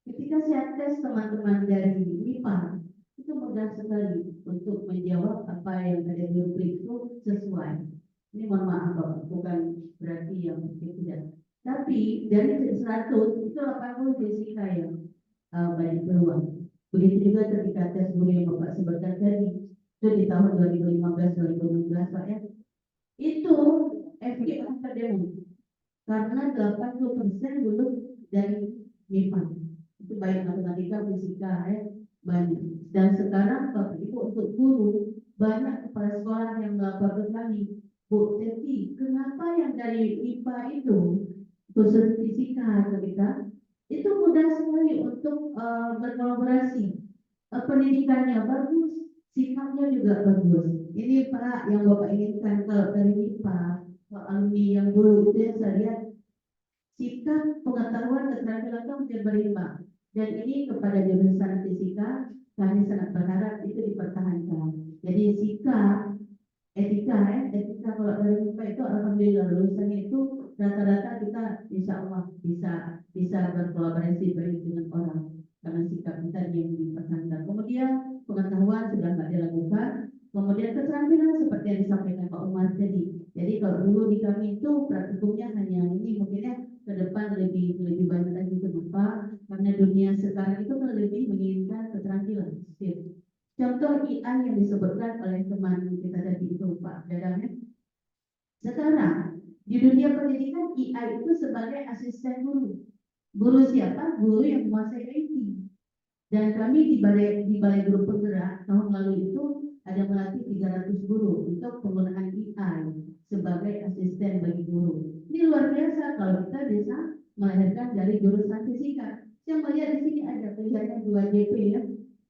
Ketika saya tes teman-teman dari MIPA, itu mudah sekali untuk menjawab apa yang ada di rubrik itu sesuai. Ini mohon maaf Bapak, bukan berarti yang tidak. Tapi dari 100 itu 80 fisika yang banyak peluang. Begitu juga ketika tes guru yang Bapak sebutkan tadi, itu di tahun 2015-2016 Pak ya. Itu FG akademik karena 80% lulus dari MIPA. Itu baik matematika, fisika ya, banyak. Dan sekarang Bapak Ibu untuk guru banyak kepala sekolah yang melapor ke kami, Bu Teti, kenapa yang dari IPA itu khusus fisika kita itu mudah sekali untuk berkolaborasi, pendidikannya bagus, sikapnya juga bagus. Ini Pak yang Bapak inginkan kalau dari IPA, alumni yang dulu itu yang saya lihat sikap, pengetahuan, keterampilan itu berimbang. Dan ini kepada jurusan fisika kami sangat berharap itu dipertahankan. Jadi sikap, etika kalau dari MIPA itu alhamdulillah lulusannya itu rata-rata kita insya Allah bisa berkolaborasi baik dengan orang karena sikap kita yang dipertahankan. Kemudian pengetahuan sudah nggak dilakukan. Kemudian keterampilan seperti yang disampaikan Pak Umar tadi. Jadi kalau dulu di kami itu praktikumnya hanya ini, mungkinnya ke depan lebih banyak lagi ke depan karena dunia sekarang itu lebih menginginkan keterampilan. Contoh IA yang disebutkan oleh teman kita tadi itu Pak Dadang. Sekarang di dunia pendidikan IA itu sebagai asisten guru. Guru siapa? Guru yang menguasai IT. Dan kami di balai guru penggerak tahun lalu itu ada melatih 300 guru untuk penggunaan AI sebagai asisten bagi guru. Ini luar biasa kalau kita bisa melahirkan dari jurusan fisika. Saya melihat di sini ada kelihatannya 2 JP ya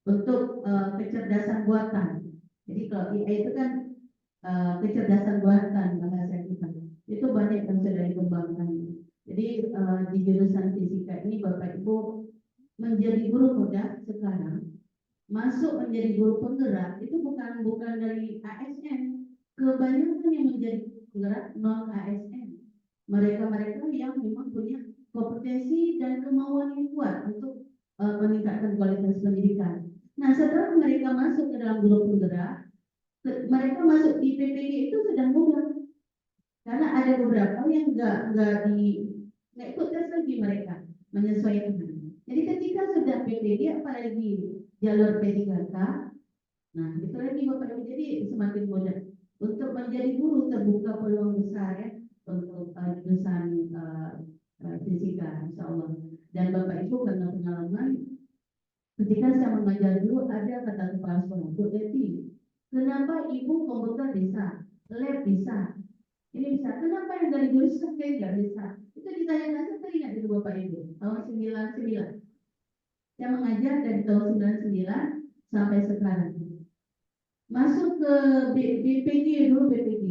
untuk kecerdasan buatan. Jadi kalau AI itu kan kecerdasan buatan bahasa kita. Itu banyak yang sudah dikembangkan. Jadi di jurusan fisika ini Bapak Ibu menjadi guru muda sekarang masuk menjadi guru penggerak itu bukan dari ASN. Kebanyakan yang menjadi penggerak non ASN. Mereka yang memang punya kompetensi dan kemauan yang kuat untuk meningkatkan kualitas pendidikan. Nah, setelah mereka masuk ke dalam guru penggerak, mereka masuk di PPG itu sudah mudah. Karena ada beberapa yang nggak ikut tes lagi mereka menyesuaikan. Jadi ketika sudah PPG apalagi jalur P3K, nah itu lagi Bapak Ibu, jadi semakin mudah untuk menjadi guru, terbuka peluang besar ya untuk jurusan fisika insya Allah. Dan Bapak Ibu karena pengalaman ketika saya mengajar dulu ada kata kepala sekolah, Bu Teti, kenapa Ibu komputer bisa, lab bisa, ini bisa, kenapa yang dari jurusan saya nggak bisa? Itu ditanyakan, saya teringat itu Bapak Ibu tahun 99. Saya mengajar dari tahun 99 sampai sekarang. Masuk ke BPG dulu, BPG.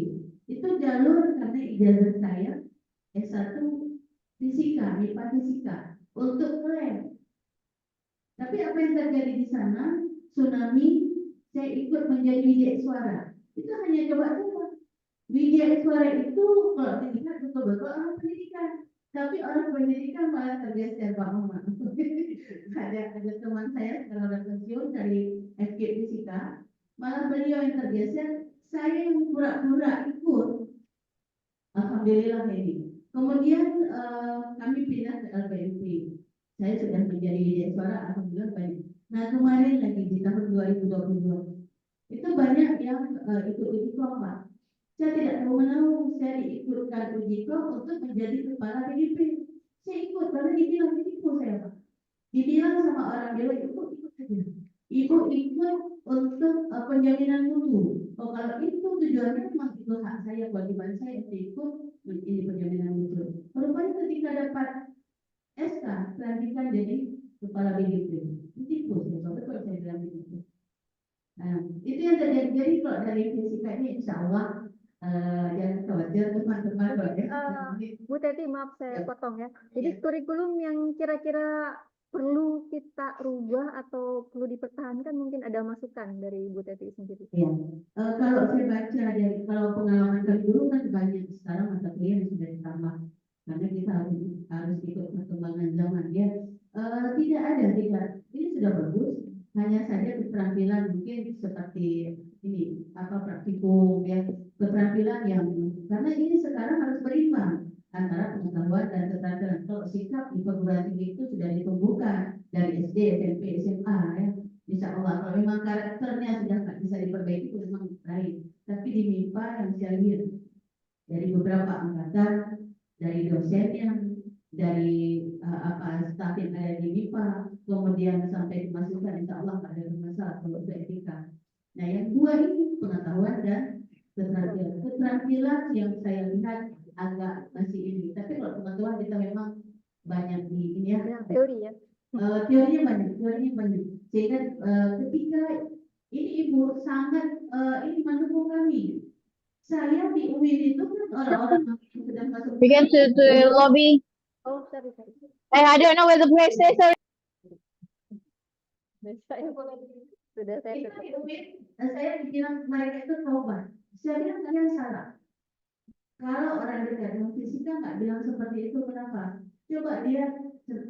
Itu jalur karena ijazah saya S1 fisika, MIPA fisika untuk lab. Tapi apa yang terjadi di sana, tsunami, saya ikut menjadi wijek suara. Itu hanya coba-coba. Wijek suara itu kalau dilihat betul-betul orang pendidikan. Tapi orang pendidikan malah tergeser Pak Muhammad. ada teman saya sekarang udah pensiun dari FK Fisika, malah beliau yang tergeser, saya yang pura-pura ikut. Alhamdulillah ini. Kemudian kami pindah ke LPMP. Saya sudah menjadi wijek suara, alhamdulillah banyak. Nah kemarin lagi di tahun 2022 itu banyak yang ikut uji kelompok. Saya tidak tahu menahu, saya diikutkan uji kelompok untuk menjadi kepala PDP. Saya ikut karena dibilang itu saya Pak. Dibilang sama orang Jawa, ikut saja. Ibu ikut untuk penjaminan mutu. Oh kalau itu tujuannya memang itu hak saya, kewajiban saya untuk ikut ini penjaminan mutu. Rupanya ketika dapat SK, pelantikan jadi kepala BDP. Itu betul saya bilang begitu. Nah, itu yang terjadi. Jadi kalau dari fisika ini insya Allah Jangan khawatir teman-teman Pak ya. Bu Teti, maaf saya potong ya. Jadi kurikulum yang kira-kira perlu kita rubah atau perlu dipertahankan, mungkin ada masukan dari Bu Teti sendiri. Ya, kalau saya baca dari kalau pengalaman kami dulu kan banyak, sekarang mata kuliah yang sudah ditambah karena kita harus ikut perkembangan zaman ya. Tidak ada, tidak. Ini sudah bagus. Hanya saja keterampilan mungkin seperti ini praktikum ya, keterampilan yang karena ini sekarang harus berimbang antara pengetahuan dan keterampilan. Kalau sikap di perguruan tinggi itu sudah ditumbuhkan dari SD, SMP, SMA ya. Insya Allah, kalau memang karakternya sudah nggak bisa diperbaiki, itu memang lain. Tapi di MIPA yang saya lihat dari beberapa angkatan, dari dosennya, dari staf yang ada di MIPA, kemudian sampai masukan, insya Allah nggak ada masalah kalau itu etika. Nah, yang dua ini pengetahuan dan keterampilan. Keterampilan yang saya lihat agak masih ini. Tapi kalau pengetahuan kita memang banyak di ini ya. Teori ya. Teorinya banyak. Sehingga ketika ini Ibu sangat ini mendukung kami. Saya di UIN itu kan orang-orang yang sudah masuk. We can to the lobby. Oh, sorry. I don't know where the place is. Sorry. Sudah saya Kita tutup. di UIN, saya bilang mereka itu taubat. Saya bilang kalian salah. Kalau orang dekat dengan fisika nggak bilang seperti itu, kenapa? Coba dia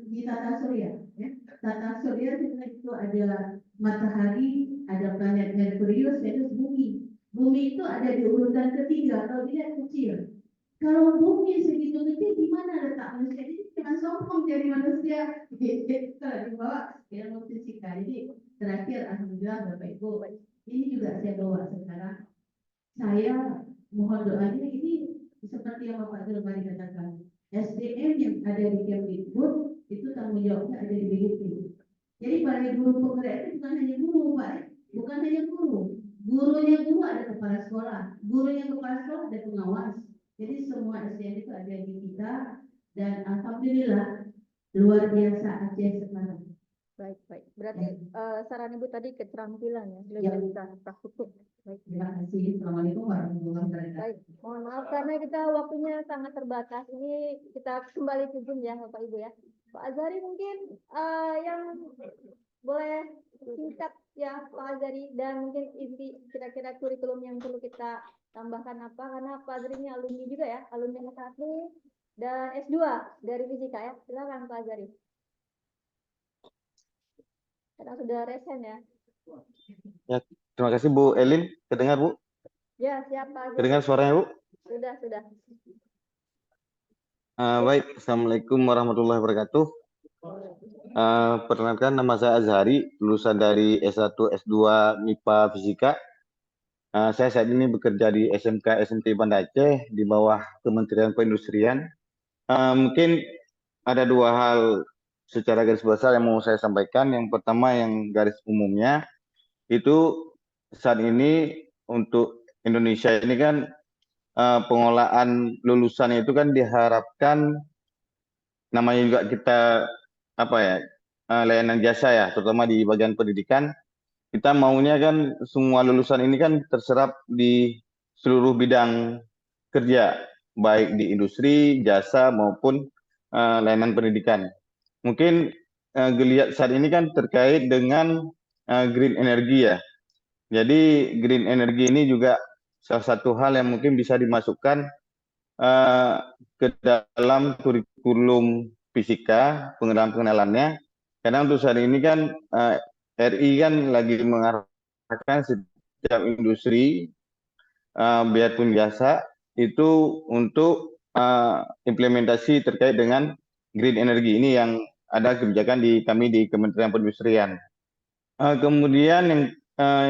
di tata surya, ya. Tata surya itu ada matahari, ada planet Merkurius, yaitu bumi. Bumi itu ada di urutan ketiga, kalau dia kecil. Kalau bumi segitu kecil, di mana letak manusia? Jadi jangan sombong jadi manusia. Kalau dibawa ilmu fisika. Jadi terakhir, alhamdulillah Bapak Ibu, ini juga saya bawa sekarang. Saya mohon doanya ini seperti yang Bapak Zulmari katakan. SDM yang ada di Kemdikbud itu tanggung jawabnya ada di BGP. Jadi para guru penggerak itu bukan hanya guru, Pak, bukan hanya guru. Gurunya guru ada kepala sekolah, gurunya kepala sekolah ada pengawas. Jadi semua SDM itu ada di kita dan alhamdulillah luar biasa Aceh sekarang. Baik. Berarti saran Ibu tadi keterampilan ya, Ya. lebih bisa praktikum. Baik. Terima kasih. Assalamualaikum warahmatullahi wabarakatuh. Baik, mohon maaf karena kita waktunya sangat terbatas. Ini kita kembali ke Zoom ya, Bapak Ibu ya. Pak Azhari mungkin yang boleh singkat ya, Pak Azhari, dan mungkin inti kira-kira kurikulum yang perlu kita tambahkan apa, karena Pak Azhari ini alumni juga ya, alumni S1 dan S2 dari fisika ya. Silakan Pak Azhari. Karena sudah resen ya. Ya, terima kasih Bu Elin. Kedengar Bu? Ya, siap Pak Azhari. Kedengar suaranya Bu? Sudah. Baik, Assalamualaikum warahmatullahi wabarakatuh. Perkenalkan, nama saya Azhari, lulusan dari S1 S2 MIPA Fisika. Saya saat ini bekerja di SMK SMT Banda Aceh di bawah Kementerian Perindustrian. Mungkin ada dua hal secara garis besar yang mau saya sampaikan. Yang pertama yang garis umumnya itu saat ini untuk Indonesia ini kan pengolahan lulusannya itu kan diharapkan, namanya juga kita layanan jasa ya, terutama di bagian pendidikan. Kita maunya kan semua lulusan ini kan terserap di seluruh bidang kerja, baik di industri, jasa maupun layanan pendidikan. Mungkin geliat saat ini kan terkait dengan green energy ya. Jadi green energy ini juga salah satu hal yang mungkin bisa dimasukkan ke dalam kurikulum fisika, pengenalannya. Karena untuk saat ini kan RI kan lagi mengarahkan setiap industri, biarpun jasa, itu untuk implementasi terkait dengan green energy ini yang ada kebijakan di kami di Kementerian Perindustrian. Kemudian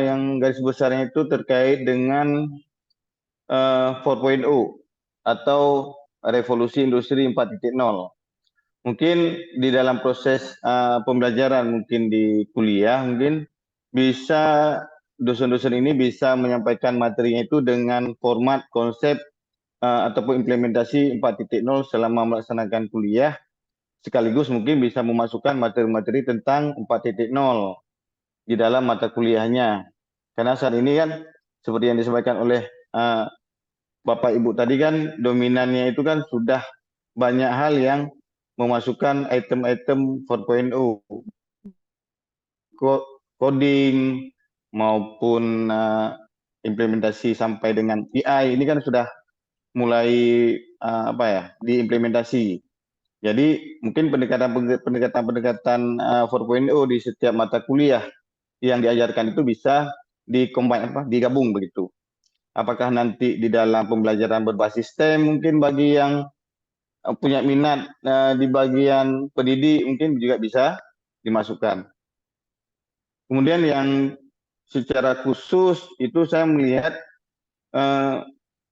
yang garis besarnya itu terkait dengan 4.0 atau revolusi industri 4.0. Mungkin di dalam proses pembelajaran mungkin di kuliah mungkin bisa dosen-dosen ini bisa menyampaikan materinya itu dengan format konsep ataupun implementasi 4.0 selama melaksanakan kuliah, sekaligus mungkin bisa memasukkan materi-materi tentang 4.0 di dalam mata kuliahnya. Karena saat ini kan seperti yang disampaikan oleh Bapak Ibu tadi kan dominannya itu kan sudah banyak hal yang memasukkan item-item 4.0, coding maupun implementasi sampai dengan AI ini kan sudah mulai diimplementasi. Jadi mungkin pendekatan 4.0 di setiap mata kuliah yang diajarkan itu bisa digabung begitu. Apakah nanti di dalam pembelajaran berbasis STEM mungkin bagi yang punya minat di bagian pendidik mungkin juga bisa dimasukkan. Kemudian yang secara khusus itu saya melihat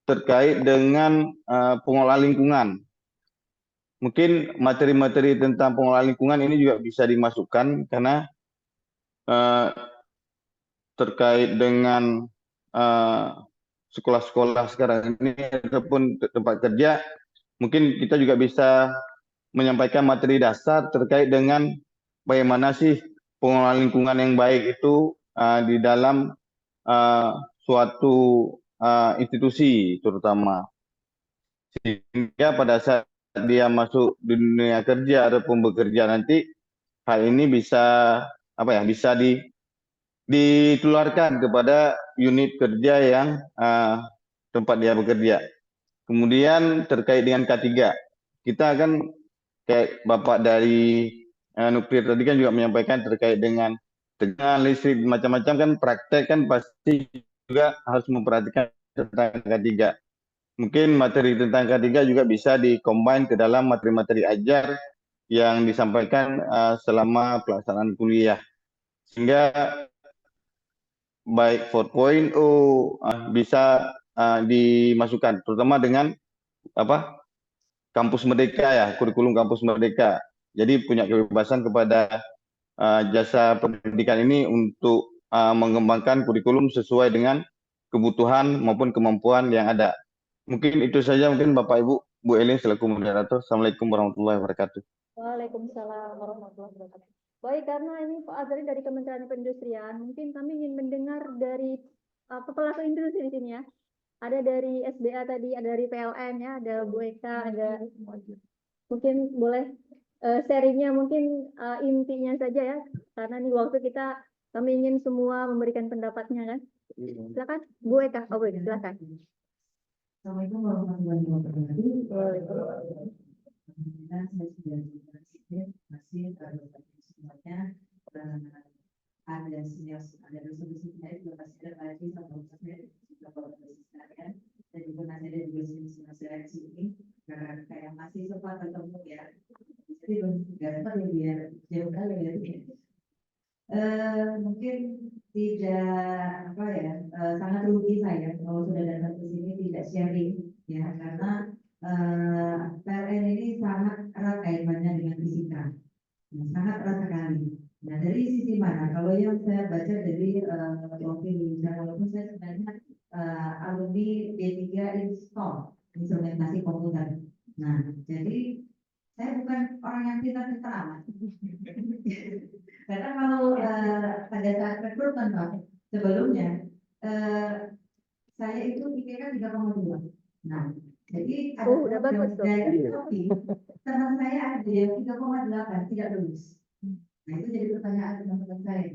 terkait dengan pengelolaan lingkungan. Mungkin materi-materi tentang pengelolaan lingkungan ini juga bisa dimasukkan karena terkait dengan sekolah-sekolah sekarang ini ataupun tempat kerja, mungkin kita juga bisa menyampaikan materi dasar terkait dengan bagaimana sih pengelolaan lingkungan yang baik itu di dalam suatu institusi terutama, sehingga pada saat dia masuk di dunia kerja ataupun bekerja nanti hal ini bisa bisa ditularkan kepada unit kerja yang tempat dia bekerja. Kemudian terkait dengan K3, kita kan kayak Bapak dari nuklir tadi kan juga menyampaikan terkait dengan listrik macam-macam kan, praktek kan pasti juga harus memperhatikan tentang K3. Mungkin materi tentang K3 juga bisa dikombin ke dalam materi-materi ajar yang disampaikan selama pelaksanaan kuliah, sehingga baik 4.0 bisa dimasukkan, terutama dengan kampus merdeka ya, kurikulum kampus merdeka. Jadi punya kebebasan kepada jasa pendidikan ini untuk mengembangkan kurikulum sesuai dengan kebutuhan maupun kemampuan yang ada. Mungkin itu saja, mungkin Bapak Ibu, Bu Elin selaku moderator. Assalamualaikum warahmatullahi wabarakatuh. Waalaikumsalam warahmatullahi wabarakatuh. Baik, karena ini Pak Azari dari Kementerian Perindustrian, mungkin kami ingin mendengar dari pelaku industri di sini ya. Ada dari SBA tadi, ada dari PLN ya, ada Bu Eka, ada mungkin boleh sharingnya mungkin intinya saja ya, karena ini waktu kita, kami ingin semua memberikan pendapatnya kan. Silakan Bu Eka, Bu Eka, silakan. Assalamualaikum warahmatullahi wabarakatuh. Alhamdulillah saya sudah masih semuanya ada senior, ada resolusi saya juga masih ada lagi sama saya juga sekalian, dan juga nanti ada juga senior seleksi ini karena kayak masih sempat ketemu ya, jadi nggak sempat ya biar jauh kali ya. Mungkin tidak sangat rugi saya kalau sudah datang ke sini tidak sharing ya, karena PLN ini sangat erat kaitannya dengan fisika, sangat erat sekali. Nah, dari sisi mana? Kalau yang saya baca dari profil saya, walaupun saya sebenarnya alumni D3 Install instrumentasi komputer. Nah, jadi saya bukan orang yang pintar-pintar amat. Karena kalau pada saat rekrutmen Pak, sebelumnya saya itu IPK 3,2. Nah, jadi ada Udah bagus tuh. teman saya ada yang 3,8 tidak lulus. Nah, itu jadi pertanyaan teman-teman saya.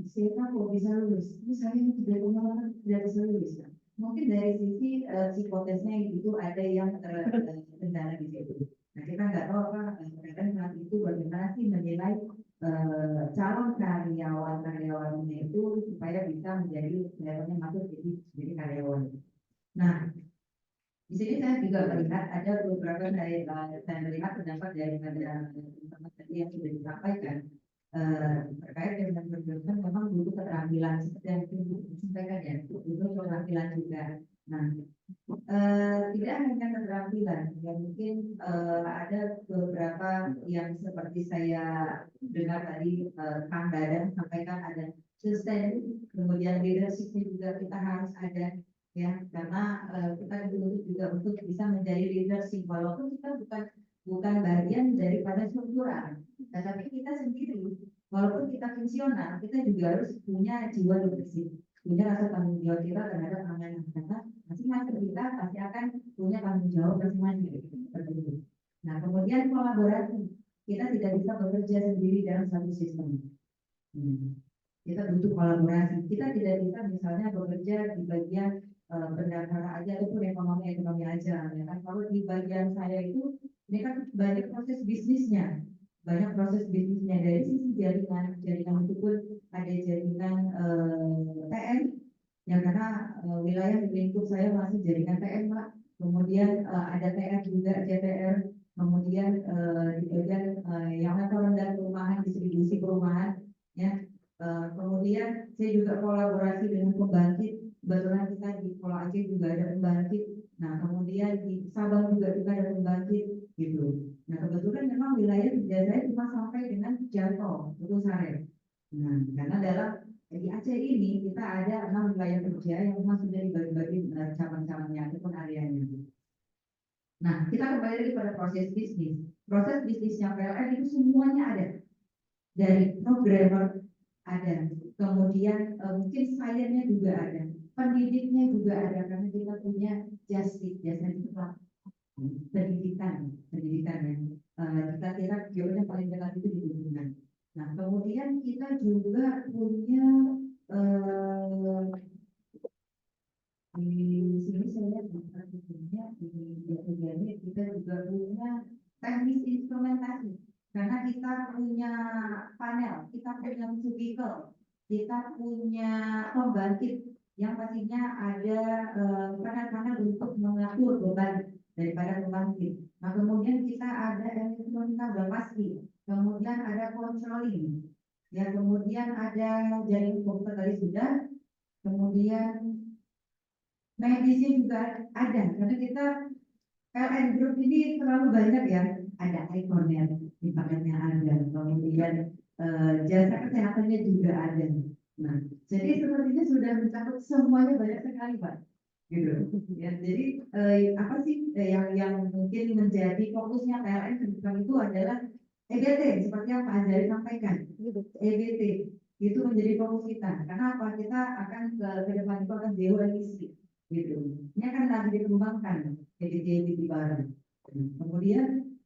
Siapa kok bisa lulus? Ini saya ini 3,8 tidak bisa lulus. Nah, mungkin dari sisi psikotesnya itu ada yang terkendala di situ. Nah, kita nggak tahu kadang saat itu bagaimana sih menilai calon karyawannya itu supaya bisa menjadi levelnya masuk jadi karyawan. Nah, di sini saya juga melihat ada beberapa saya melihat pendapat dari teman-teman tadi yang sudah disampaikan terkait dengan perjuangan memang butuh keterampilan seperti yang disampaikan ya, butuh keterampilan juga. Nah, tidak hanya keterampilan, ya mungkin ada beberapa yang seperti saya dengar tadi Kang Dadan sampaikan ada sustain, kemudian leadership juga kita harus ada ya, karena kita dituntut juga untuk bisa menjadi leadership walaupun kita bukan bagian daripada struktural, tetapi kita sendiri walaupun kita fungsional kita juga harus punya jiwa leadership. punya rasa tanggung jawab kita terhadap amanah, karena masing-masing kita pasti akan punya tanggung jawab masing-masing seperti itu. Nah, kemudian kolaborasi, kita tidak bisa bekerja sendiri dalam satu sistem. Kita butuh kolaborasi. Kita tidak bisa misalnya bekerja di bagian bendahara aja ataupun ekonomi aja. Ya kan? Kalau di bagian saya itu, ini kan banyak proses bisnisnya. Dari sisi jaringan itu pun ada jaringan TN, yang karena wilayah lingkup saya masih jaringan TN, Pak. Kemudian ada TR juga, JTR. Kemudian di bagian yang level rendah perumahan, distribusi perumahan, ya. Kemudian saya juga kolaborasi dengan pembangkit. Kebetulan kita di Pulau Aceh juga ada pembangkit. Nah, kemudian di Sabang juga kita ada pembangkit, gitu. Nah, kebetulan memang wilayah kerja saya cuma sampai dengan Janto, itu Sare. Nah, karena dalam di Aceh ini kita ada 6 wilayah kerja yang memang sudah dibagi-bagi cabang-cabangnya ataupun areanya. Nah, kita kembali lagi pada proses bisnis. Proses bisnisnya PLN itu semuanya ada. Dari programmer ada, kemudian mungkin sainsnya juga ada, pendidiknya juga ada, karena kita punya jasa pendidikan yang kita kira jawabannya paling dekat itu di lingkungan. Nah, kemudian kita juga punya di sini saya lihat di kita juga punya teknis instrumentasi, karena kita punya panel, kita punya vehicle, kita punya pembangkit yang pastinya ada panel-panel untuk mengatur beban daripada pembangkit. Nah, kemudian kita ada elektronika udah pasti, kemudian ada controlling, ya, kemudian ada jaringan komputer tadi sudah, kemudian medisnya juga ada, karena kita PLN Group ini terlalu banyak ya, ada ikonnya, misalnya ada, kemudian jasa kesehatannya juga ada. Nah, jadi sepertinya sudah mencakup semuanya banyak sekali, Pak. Gitu. Ya, jadi apa sih yang mungkin menjadi fokusnya PLN ke depan itu adalah EBT, seperti yang Pak Azari sampaikan. EBT itu menjadi fokus kita. Karena apa? Kita akan ke depan itu akan zero emisi. Gitu. Ini akan lagi dikembangkan EBT bareng. Kemudian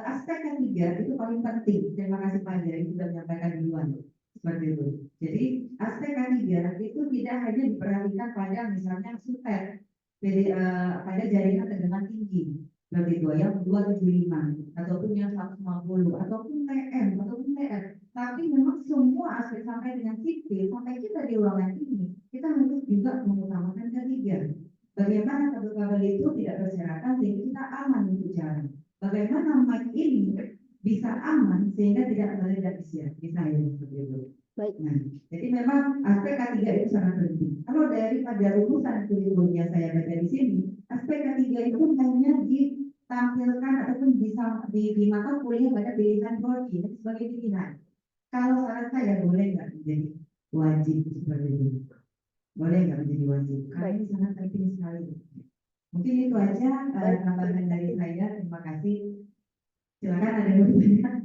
aspek ketiga itu paling penting. Terima kasih Pak Azari sudah menyampaikan duluan. Seperti itu. Jadi aspek ketiga itu tidak hanya diperhatikan pada misalnya super pada jaringan tegangan tinggi, seperti itu yang 275 ataupun yang 150 ataupun TM ataupun TR, tapi memang semua aspek sampai dengan sipil sampai kita di ruangan ini kita harus juga mengutamakan ketiga. Bagaimana kabel-kabel itu tidak berserakan sehingga kita aman untuk jalan. Bagaimana mic ini bisa aman sehingga tidak meledak misalnya seperti itu. Baik. Nah, jadi memang aspek ketiga itu sangat penting. Kalau daripada rumusan kurikulumnya saya baca di sini, aspek ketiga itu hanya ditampilkan ataupun bisa di mata kuliah pada pilihan prodi sebagai pilihan. Kalau saran saya boleh nggak menjadi wajib seperti itu? Boleh nggak menjadi wajib? Karena ini sangat penting sekali. Mungkin itu aja tambahan dari saya. Terima kasih. Silakan ada yang mau bertanya.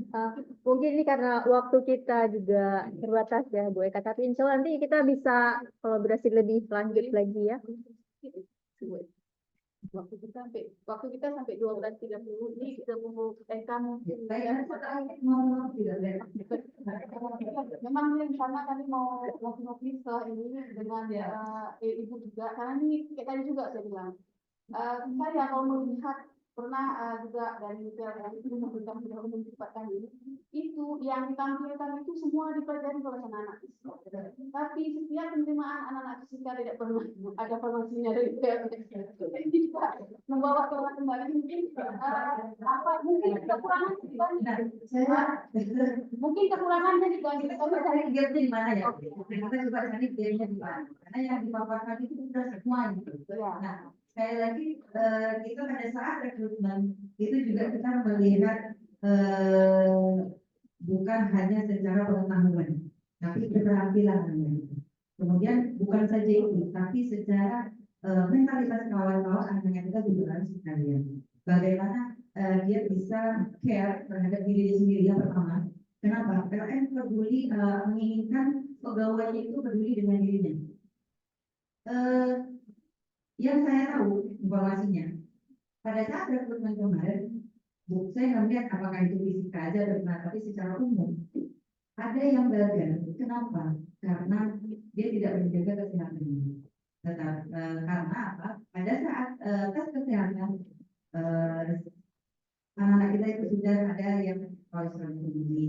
Mungkin ini karena waktu kita juga terbatas ya Bu Eka, tapi insya Allah nanti kita bisa kolaborasi lebih lanjut lagi ya. Waktu kita sampai 12.30 ini kita mau kamu. Memang ini karena kami mau ngopi-ngopi ini dengan ibu juga, karena ini kayak tadi juga saya bilang. Saya kalau melihat pernah juga dari PLN itu memberikan umum cepat ini, itu yang ditampilkan itu semua dipelajari oleh anak-anak siswa. Tapi setiap penerimaan anak-anak siswa tidak pernah ada promosinya dari PLN. Ini juga membawa orang kembali mungkin mungkin kekurangan mungkin kekurangannya dibanding Tapi cari gapnya di mana ya? Kita juga cari gapnya di mana? Karena yang dipaparkan itu sudah semua gitu. Nah, sekali lagi kita pada saat rekrutmen itu juga kita melihat bukan hanya secara pengetahuan, tapi keterampilan. Kemudian bukan saja itu, tapi secara mentalitas kawan-kawan anak kita juga harus sekalian. Bagaimana dia bisa care terhadap diri sendiri yang pertama. Kenapa? PLN peduli menginginkan pegawainya itu peduli dengan dirinya. Eh, yang saya tahu informasinya, pada saat rekrutmen kemarin, saya nggak melihat apakah itu fisika aja atau gimana, tapi secara umum ada yang gagal. Kenapa? Karena dia tidak menjaga kesehatannya. Karena apa? Pada saat tes kesehatan, anak-anak kita itu sudah ada yang kolesterol tinggi,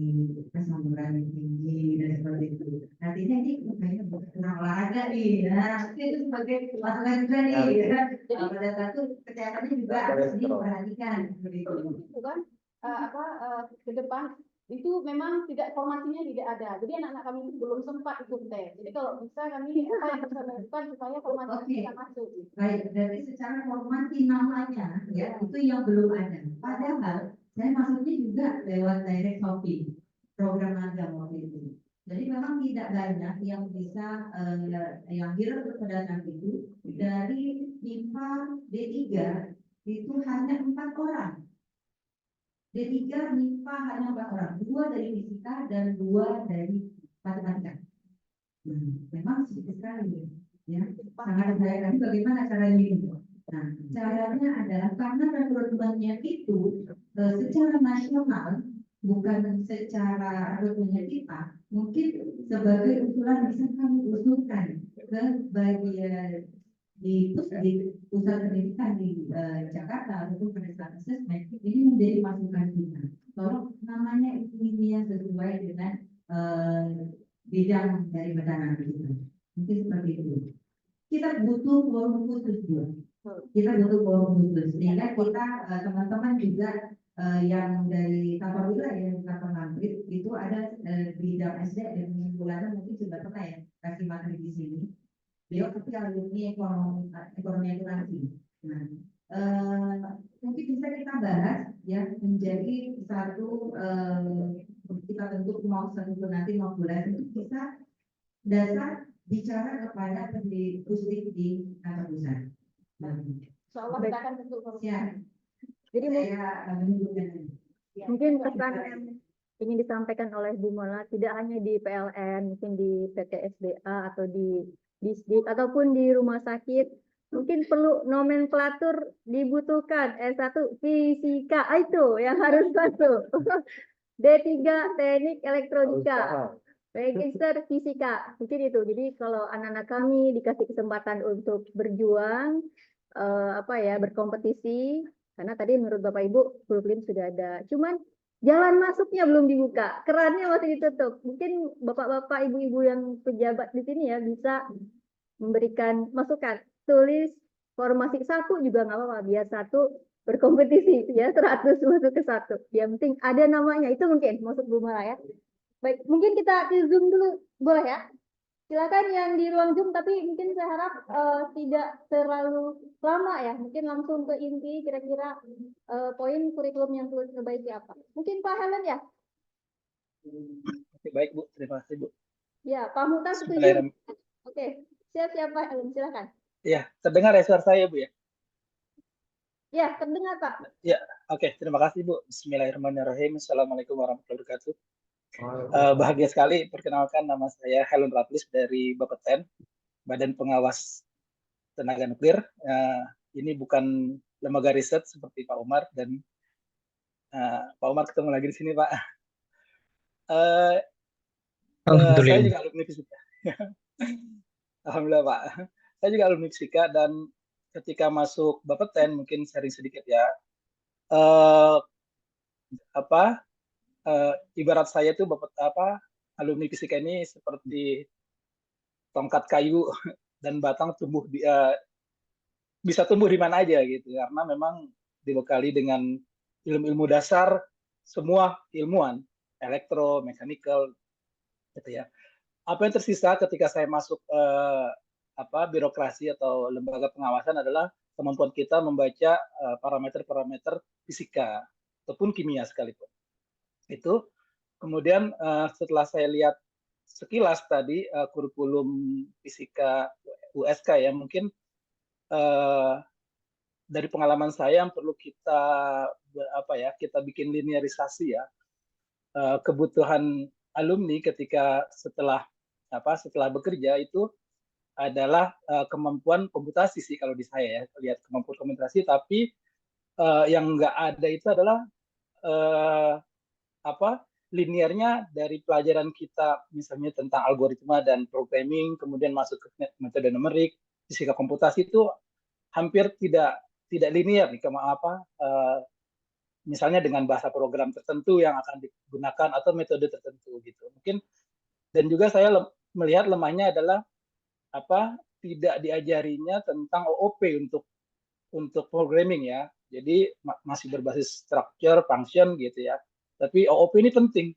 asam urat yang tinggi, dan seperti itu. Artinya ini kayaknya kurang olahraga nih. Nah, itu sebagai masalah juga nih. Ya. Pada saat itu kesehatannya juga harus diperhatikan. Seperti itu. Bukan ke depan itu memang tidak formasinya tidak ada. Jadi anak-anak kami itu belum sempat ikut tes. Jadi kalau bisa kami apa yang bisa lakukan supaya formasi bisa masuk. Baik, dari secara formasi namanya ya itu yang belum ada. Padahal saya masuknya juga lewat direct copy program magang waktu itu. Jadi memang tidak banyak yang bisa yang direkrut pada saat itu dari IPA D3 itu hanya 4 orang. D3 MIPA hanya 4 orang, 2 dari fisika dan 2 dari matematika. Memang sedikit sekali ya. Sangat disayangkan bagaimana caranya ini. Nah, caranya adalah karena rekrutmennya itu secara nasional, bukan secara rekrutmennya kita, mungkin sebagai usulan bisa kami usulkan ke bagian di pusat pendidikan di Jakarta ataupun pada saat asesmen ini menjadi masukan kita. Tolong namanya ini yang sesuai dengan bidang dari mata kita. Mungkin seperti itu. Kita butuh forum khusus juga. Kita butuh forum khusus sehingga kita teman-teman juga yang dari kapal wilayah yang kapal Madrid itu ada bidang SD dan bulannya mungkin sudah pernah ya kasih materi di sini. Beliau tapi alumni ekonomi akuntansi. Nah, mungkin bisa kita bahas ya menjadi satu kita bentuk mau satu nanti mau bulan itu bisa dasar bicara kepada pusdik di kantor pusat. Insyaallah kita akan bentuk Ya. Jadi mungkin ya. pesan yang ingin disampaikan oleh Bu Mola tidak hanya di PLN, mungkin di PT SDA atau di Disdik ataupun di rumah sakit, mungkin perlu nomenklatur dibutuhkan. S1 fisika itu yang harus masuk. D3 teknik elektronika. Register fisika, mungkin itu. Jadi kalau anak-anak kami dikasih kesempatan untuk berjuang, berkompetisi, karena tadi menurut Bapak Ibu kurikulum sudah ada. Cuman jalan masuknya belum dibuka, kerannya masih ditutup. Mungkin bapak-bapak, ibu-ibu yang pejabat di sini ya bisa memberikan masukan. Tulis formasi 1 juga nggak apa-apa, biar 1 berkompetisi ya 100 masuk ke 1. Yang penting ada namanya, itu mungkin masuk Bu Mala ya. Baik, mungkin kita di Zoom dulu boleh ya? Silakan yang di ruang Zoom, tapi mungkin saya harap tidak terlalu lama ya. Mungkin langsung ke inti kira-kira poin kurikulum yang perlu diperbaiki apa. Mungkin Pak Helen ya? Oke, baik Bu, terima kasih Bu. Ya, Pak Muta setuju. Oke, siap Pak Helen, silakan. Ya, terdengar ya suara saya Bu ya? Ya, terdengar Pak. Ya, oke, terima kasih Bu. Bismillahirrahmanirrahim. Assalamualaikum warahmatullahi wabarakatuh. Bahagia sekali, perkenalkan nama saya Helen Ratlis dari Bapeten, Badan Pengawas Tenaga Nuklir. Ini bukan lembaga riset seperti Pak Umar dan Pak Umar ketemu lagi di sini Pak. Saya juga alumni fisika. Alhamdulillah Pak. Saya juga alumni fisika dan ketika masuk Bapeten mungkin sharing sedikit ya. Ibarat saya tuh alumni fisika ini seperti tongkat kayu dan batang bisa tumbuh di mana aja gitu karena memang dibekali dengan ilmu-ilmu dasar semua ilmuwan elektro, mechanical gitu ya. Apa yang tersisa ketika saya masuk birokrasi atau lembaga pengawasan adalah kemampuan kita membaca parameter-parameter fisika ataupun kimia sekalipun. Itu kemudian setelah saya lihat sekilas tadi kurikulum fisika USK ya mungkin dari pengalaman saya yang perlu kita bikin linearisasi ya kebutuhan alumni ketika setelah bekerja itu adalah kemampuan komputasi sih kalau di saya ya, lihat kemampuan komputasi, tapi yang nggak ada itu adalah linearnya dari pelajaran kita, misalnya tentang algoritma dan programming, kemudian masuk ke metode numerik, fisika komputasi itu hampir tidak linear nih, misalnya dengan bahasa program tertentu yang akan digunakan atau metode tertentu gitu. Mungkin, dan juga saya melihat lemahnya adalah tidak diajarinya tentang OOP untuk programming ya. Jadi masih berbasis structure, function gitu ya. Tapi OOP ini penting.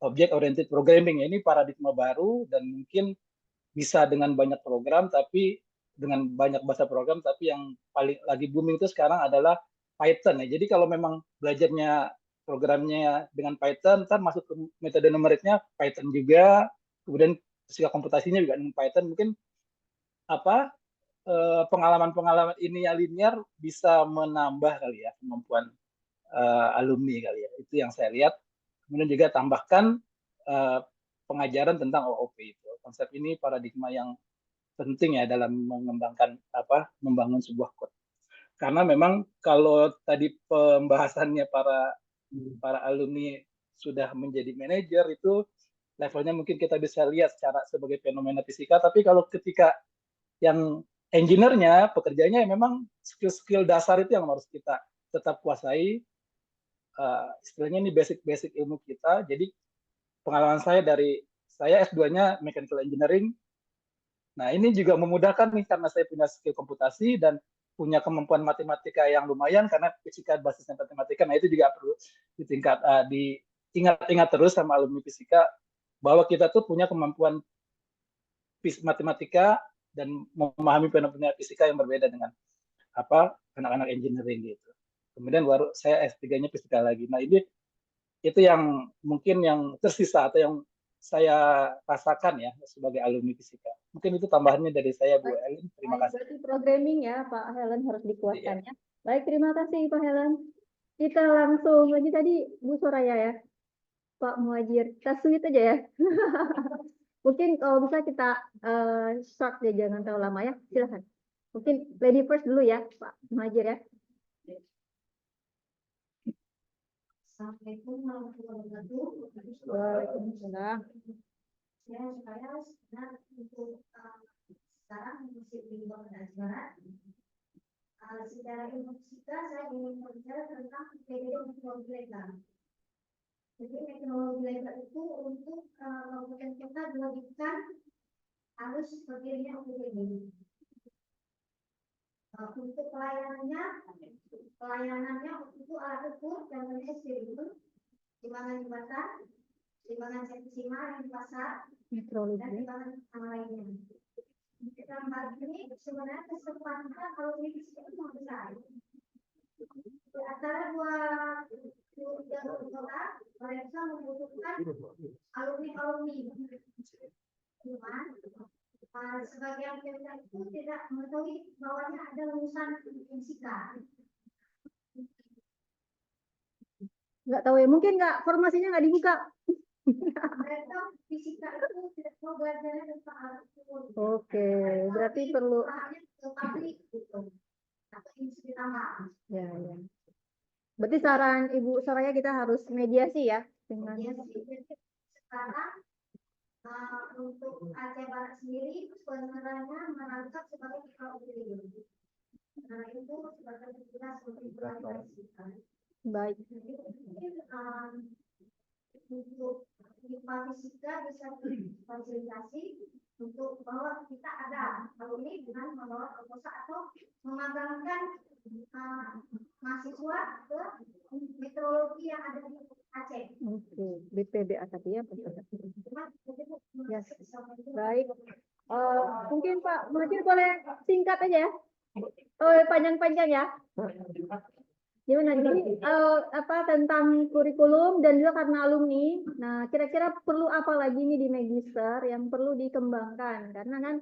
Object Oriented Programming ini paradigma baru dan mungkin bisa dengan banyak program, tapi dengan banyak bahasa program, tapi yang paling lagi booming itu sekarang adalah Python ya. Jadi kalau memang belajarnya programnya dengan Python, ntar masuk ke metode numeriknya Python juga, kemudian fisika komputasinya juga dengan Python. Mungkin pengalaman-pengalaman ini yang linear bisa menambah kali ya kemampuan alumni kali ya. Itu yang saya lihat. Kemudian juga tambahkan pengajaran tentang OOP itu. Konsep ini paradigma yang penting ya dalam mengembangkan membangun sebuah kode. Karena memang kalau tadi pembahasannya para alumni sudah menjadi manajer, itu levelnya mungkin kita bisa lihat secara sebagai fenomena fisika, tapi kalau ketika yang engineer-nya, pekerjanya memang skill-skill dasar itu yang harus kita tetap kuasai. Istilahnya ini basic ilmu kita. Jadi pengalaman saya S2-nya Mechanical Engineering. Nah, ini juga memudahkan nih karena saya punya skill komputasi dan punya kemampuan matematika yang lumayan karena fisika basisnya matematika. Nah, itu juga perlu diingat-ingat terus sama alumni fisika bahwa kita tuh punya kemampuan matematika dan memahami fenomena fisika yang berbeda dengan anak-anak engineering gitu. Kemudian baru saya S3-nya fisika lagi. Nah, ini itu yang mungkin yang tersisa atau yang saya rasakan ya sebagai alumni fisika. Mungkin itu tambahannya dari saya, Bu Helen. Terima kasih. Berarti programming ya, Pak Helen harus dikuatkan ya. Baik, terima kasih Pak Helen. Kita langsung lagi tadi Bu Soraya ya, Pak Muhajir. Kita switch aja ya. Mungkin kalau bisa kita short ya, jangan terlalu lama ya. Silakan. Mungkin lady first dulu ya, Pak Muhajir ya. Assalamualaikum warahmatullahi wabarakatuh. Waalaikumsalam. Saya sebenarnya untuk sekarang masih di Barat Barat. Secara ilmu fisika saya ingin berbicara tentang teknologi legal. Jadi teknologi legal itu untuk kabupaten kota diwajibkan harus berdirinya UPD. Untuk pelayanannya itu alat ukur dan SDU, timbangan jembatan, timbangan sima yang di pasar, dan timbangan lainnya. Gambar ini sebenarnya kesempatan kalau ini itu mau besar. Di antara dua kota, mereka membutuhkan alumni. Cuman sebagian pihak itu tidak mengetahui bahwa ada lulusan fisika. Nggak tahu ya, mungkin formasinya nggak dibuka. Mereka fisika itu tidak mau belajarnya tentang alat ukur. Oke, berarti perlu. Ya. Berarti saran Ibu Soraya kita harus mediasi ya dengan. Sekarang untuk Aceh Barat sendiri sebenarnya merangkap sebagai teknologi. Karena itu sebagai tugas untuk diklarifikasikan. Baik. Untuk IPA fisika bisa difasilitasi untuk bahwa kita ada alumni dengan membawa proposal atau memagangkan mahasiswa ke meteorologi yang ada di Aceh. Oke, BPBA tadi ya. Yes. Baik. Mungkin Pak Muhajir boleh singkat aja ya. Panjang-panjang ya. Gimana jadi tentang kurikulum dan juga karena alumni. Nah, kira-kira perlu apa lagi nih di Magister yang perlu dikembangkan? Karena kan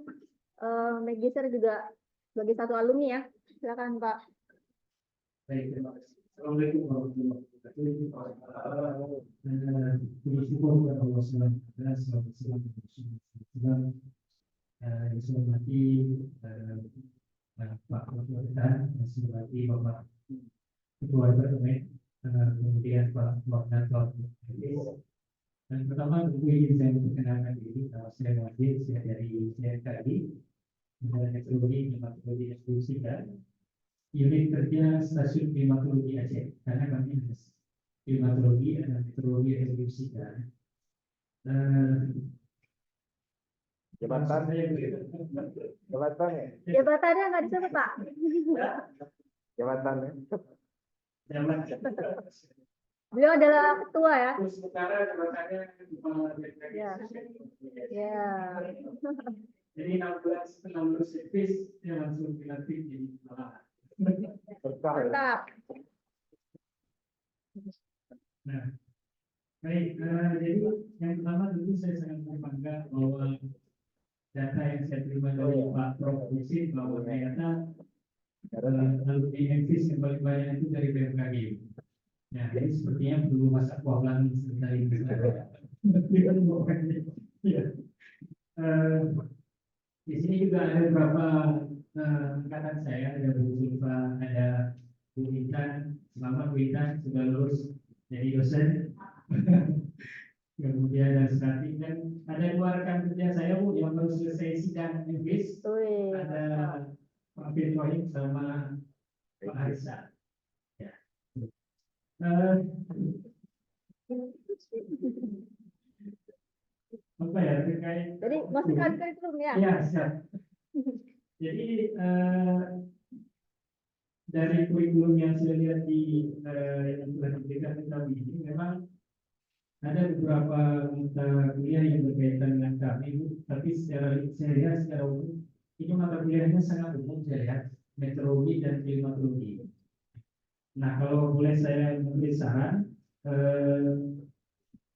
Magister juga sebagai satu alumni ya. Silakan Pak. Baik, terima kasih. Assalamualaikum warahmatullahi wabarakatuh. Bersyukur kepada Allah SWT. yang saya hormati Pak Ketua dan saya hormati Bapak Ketua Departemen, kemudian Pak Koordinator. Dan pertama tentu ingin saya memperkenalkan diri, saya Wajid, saya dari CNKI, Meteorologi Klimatologi Eksekusi dan unit kerja Stasiun Klimatologi Aceh, karena kami ada klimatologi dan meteorologi eksekusi dan Jabatannya Jabatannya nggak disebut, Pak. jabatannya Beliau adalah ketua ya. sementara jabatannya Ya. Ya. jadi 16 service yang langsung dilantik di Malang. Mantap. Nah, baik, jadi yang pertama tentu saya sangat berbangga bahwa data yang saya terima dari Pak Prof. Husin bahwa ternyata alumni MFIS yang paling banyak itu dari BMKG. Nah, ini sepertinya perlu masak kuah belang sebentar ini. Ya. Di sini juga ada beberapa angkatan saya, ada Bu Zulfa, ada Bu Intan. Selamat Bu Intan, sudah lulus jadi dosen. Kemudian ada Sati dan ada dua rekan kerja saya Bu yang baru selesai sidang MFIS. Ada Pak Firman sama Pak Arisa. Ya. Apa ya terkait? Jadi masukkan kurikulum ya. Ya, siap. Jadi dari kurikulum yang saya lihat di yang telah diberikan ke kami ini memang ada beberapa mata kuliah yang berkaitan dengan kami, Bu. Tapi secara saya lihat secara umum ini mata kuliahnya sangat umum saya lihat, meteorologi dan klimatologi. Nah, kalau boleh saya memberi saran,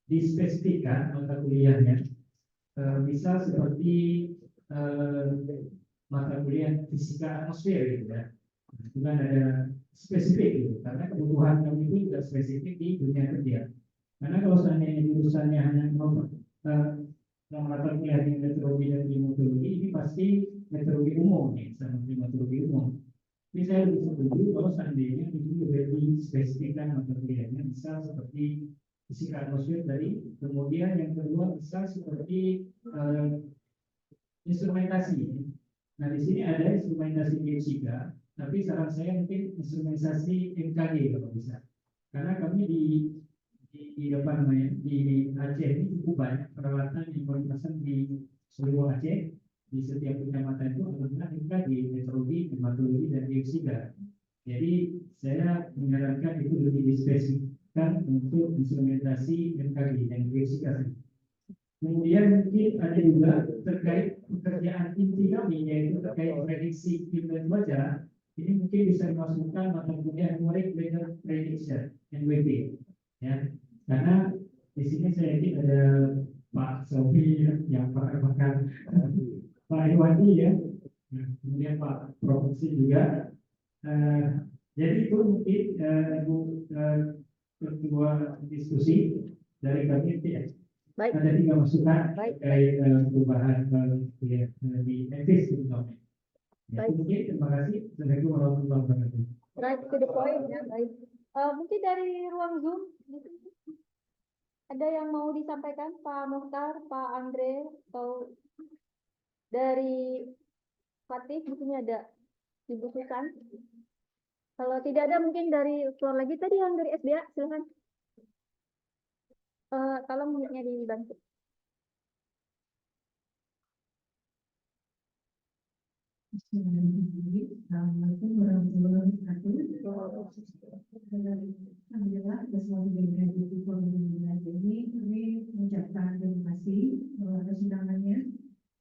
dispesifikkan mata kuliahnya, misal seperti mata kuliah fisika atmosfer gitu ya. Itu kan ada spesifik gitu, karena kebutuhan kami itu juga spesifik di dunia kerja. Karena kalau seandainya jurusannya hanya mata kuliah di meteorologi dan klimatologi, ini pasti meteorologi umum nih, sama klimatologi umum. Tapi saya lebih setuju kalau seandainya itu lebih spesifikkan mata kuliahnya, misal seperti fisika atmosfer tadi, kemudian yang kedua misal seperti instrumentasi. Nah, di sini ada instrumentasi geofisika, tapi saran saya mungkin instrumentasi MKG kalau bisa. Karena kami di apa namanya di Aceh ini cukup banyak peralatan yang dipasang di seluruh Aceh, di setiap kecamatan itu adalah MKG, meteorologi, klimatologi dan geofisika. Jadi saya menyarankan itu lebih dispesifikkan untuk instrumentasi MKG dan geofisika. Kemudian mungkin ada juga terkait pekerjaan inti kami, yaitu terkait prediksi iklim dan cuaca. Ini mungkin bisa dimasukkan mata kuliah Numeric Weather Prediction (NWP). Ya, karena di sini saya yakin ada Pak Sofi yang pakar, Pak Iwandi ya, kemudian Pak Profesi juga. Jadi itu mungkin Ibu Ketua diskusi dari kami ya. Baik. Ada 3 masukan Baik. terkait perubahan kuliah di MFIS terutama. Ya, Baik. mungkin terima kasih. Assalamualaikum warahmatullahi wabarakatuh. Right to the point ya. Baik. Mungkin dari ruang Zoom ada yang mau disampaikan, Pak Muhtar, Pak Andre, atau dari Fatih di sini ada Ibu Susan. Kalau tidak ada mungkin dari keluar lagi tadi yang dari SBA, silakan. Tolong mic-nya dibantu. Assalamualaikum warahmatullahi wabarakatuh. Alhamdulillah, kita selalu diberikan rezeki pembimbingan ini. Kami mengucapkan terima kasih atas undangannya.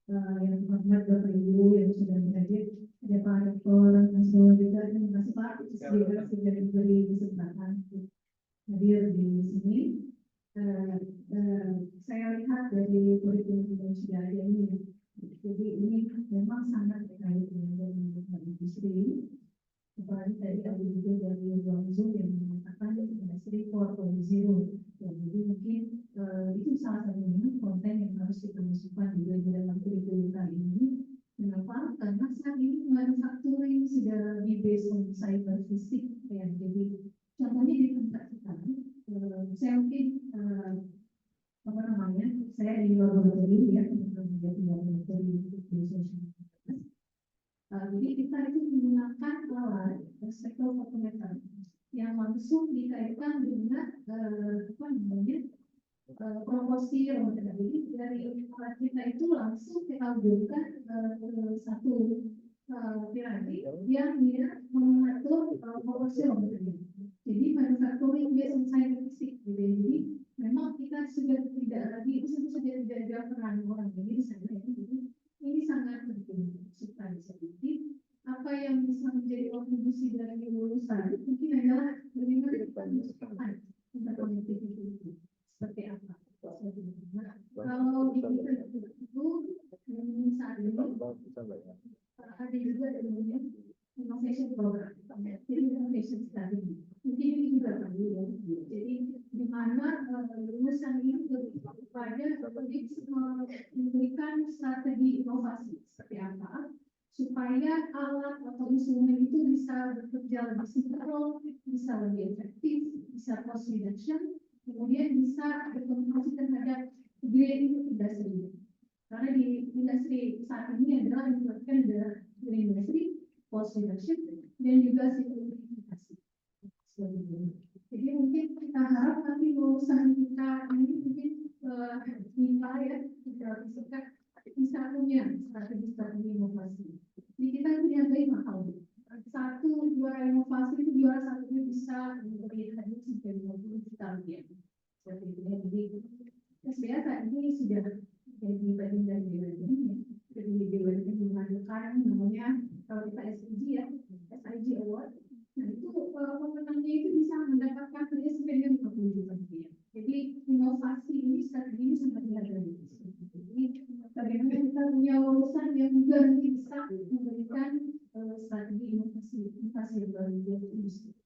Yang terhormat Bapak Ibu yang sudah hadir, ada Pak Rektor, Mas juga. Terima kasih Pak sudah diberi kesempatan hadir di sini. Saya lihat dari kurikulum yang sudah ada ini. Jadi ini memang sangat terkait dengan industri. Apalagi tadi ada juga dari ruang Zoom yang mengatakan industri 4.0. Jadi mungkin itu salah satunya konten yang harus kita masukkan juga di dalam kurikulum kali ini. cyber fisik ya. Jadi contohnya di tempat kita, saya mungkin apa namanya, saya di laboratorium ya, di laboratorium di social. Jadi kita itu menggunakan alat spektrofotometer yang langsung dikaitkan dengan apa namanya, proporsi rambut. Jadi dari alat kita itu langsung kita hubungkan satu piramid yang dia mengatur proporsi rambut. Jadi manufacturing based on scientific gitu. Jadi memang kita sudah tidak lagi itu sudah tidak ada peran orang ini di sana. Jadi ini sangat penting supaya jadi apa yang bisa menjadi kontribusi dari lulusan mungkin adalah bagaimana kita menciptakan tentang konektivitas itu seperti apa. Kalau di kita itu saat ini ada juga namanya innovation program, jadi innovation study. Mungkin ini juga perlu ya. Jadi di mana lulusan ini kepada memberikan strategi inovasi seperti apa supaya alat atau instrumen itu bisa bekerja lebih sinkron, bisa lebih efektif, bisa cost reduction, kemudian bisa berkontribusi terhadap green industry. Karena di industri saat ini adalah menyebabkan adalah green industry, cost reduction, dan juga simplifikasi. Jadi mungkin kita harap nanti lulusan kita ini mungkin MIPA ya, kita bisa punya strategi inovasi. Jadi kita punya 5 hal. Satu, juara inovasi itu juara satunya bisa memberi hadiah sampai 50 juta rupiah. Seperti itu ya. Jadi SBA saat ini sudah jadi bagian dari BUMN. Jadi BUMN mengadakan namanya kalau kita SIG ya, SIG Award. Nah itu pemenangnya itu bisa mendapatkan hadiah sampai 50 juta rupiah. Jadi inovasi ini strategi ini sangat dihargai. Jadi bagaimana kita punya lulusan yang juga nanti bisa memberikan strategi inovasi yang baru di industri.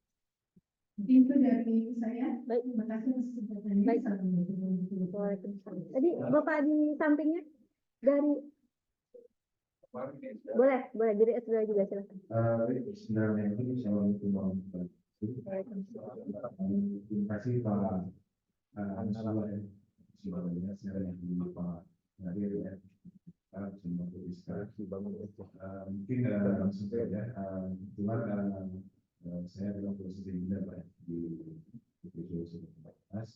Mungkin itu dari saya. Baik. Terima kasih atas kesempatannya. Baik. Assalamualaikum. Tadi Bapak di sampingnya dari boleh diri S2 juga silakan. Bismillahirrahmanirrahim. Assalamualaikum warahmatullahi wabarakatuh. Terima kasih Pak Ansar. Sebenarnya saya yang di Pak Nadir ya. Semua diskusi mungkin langsung saja. Kebetulan saya dalam proses belajar Pak di Sulawesi Selatan.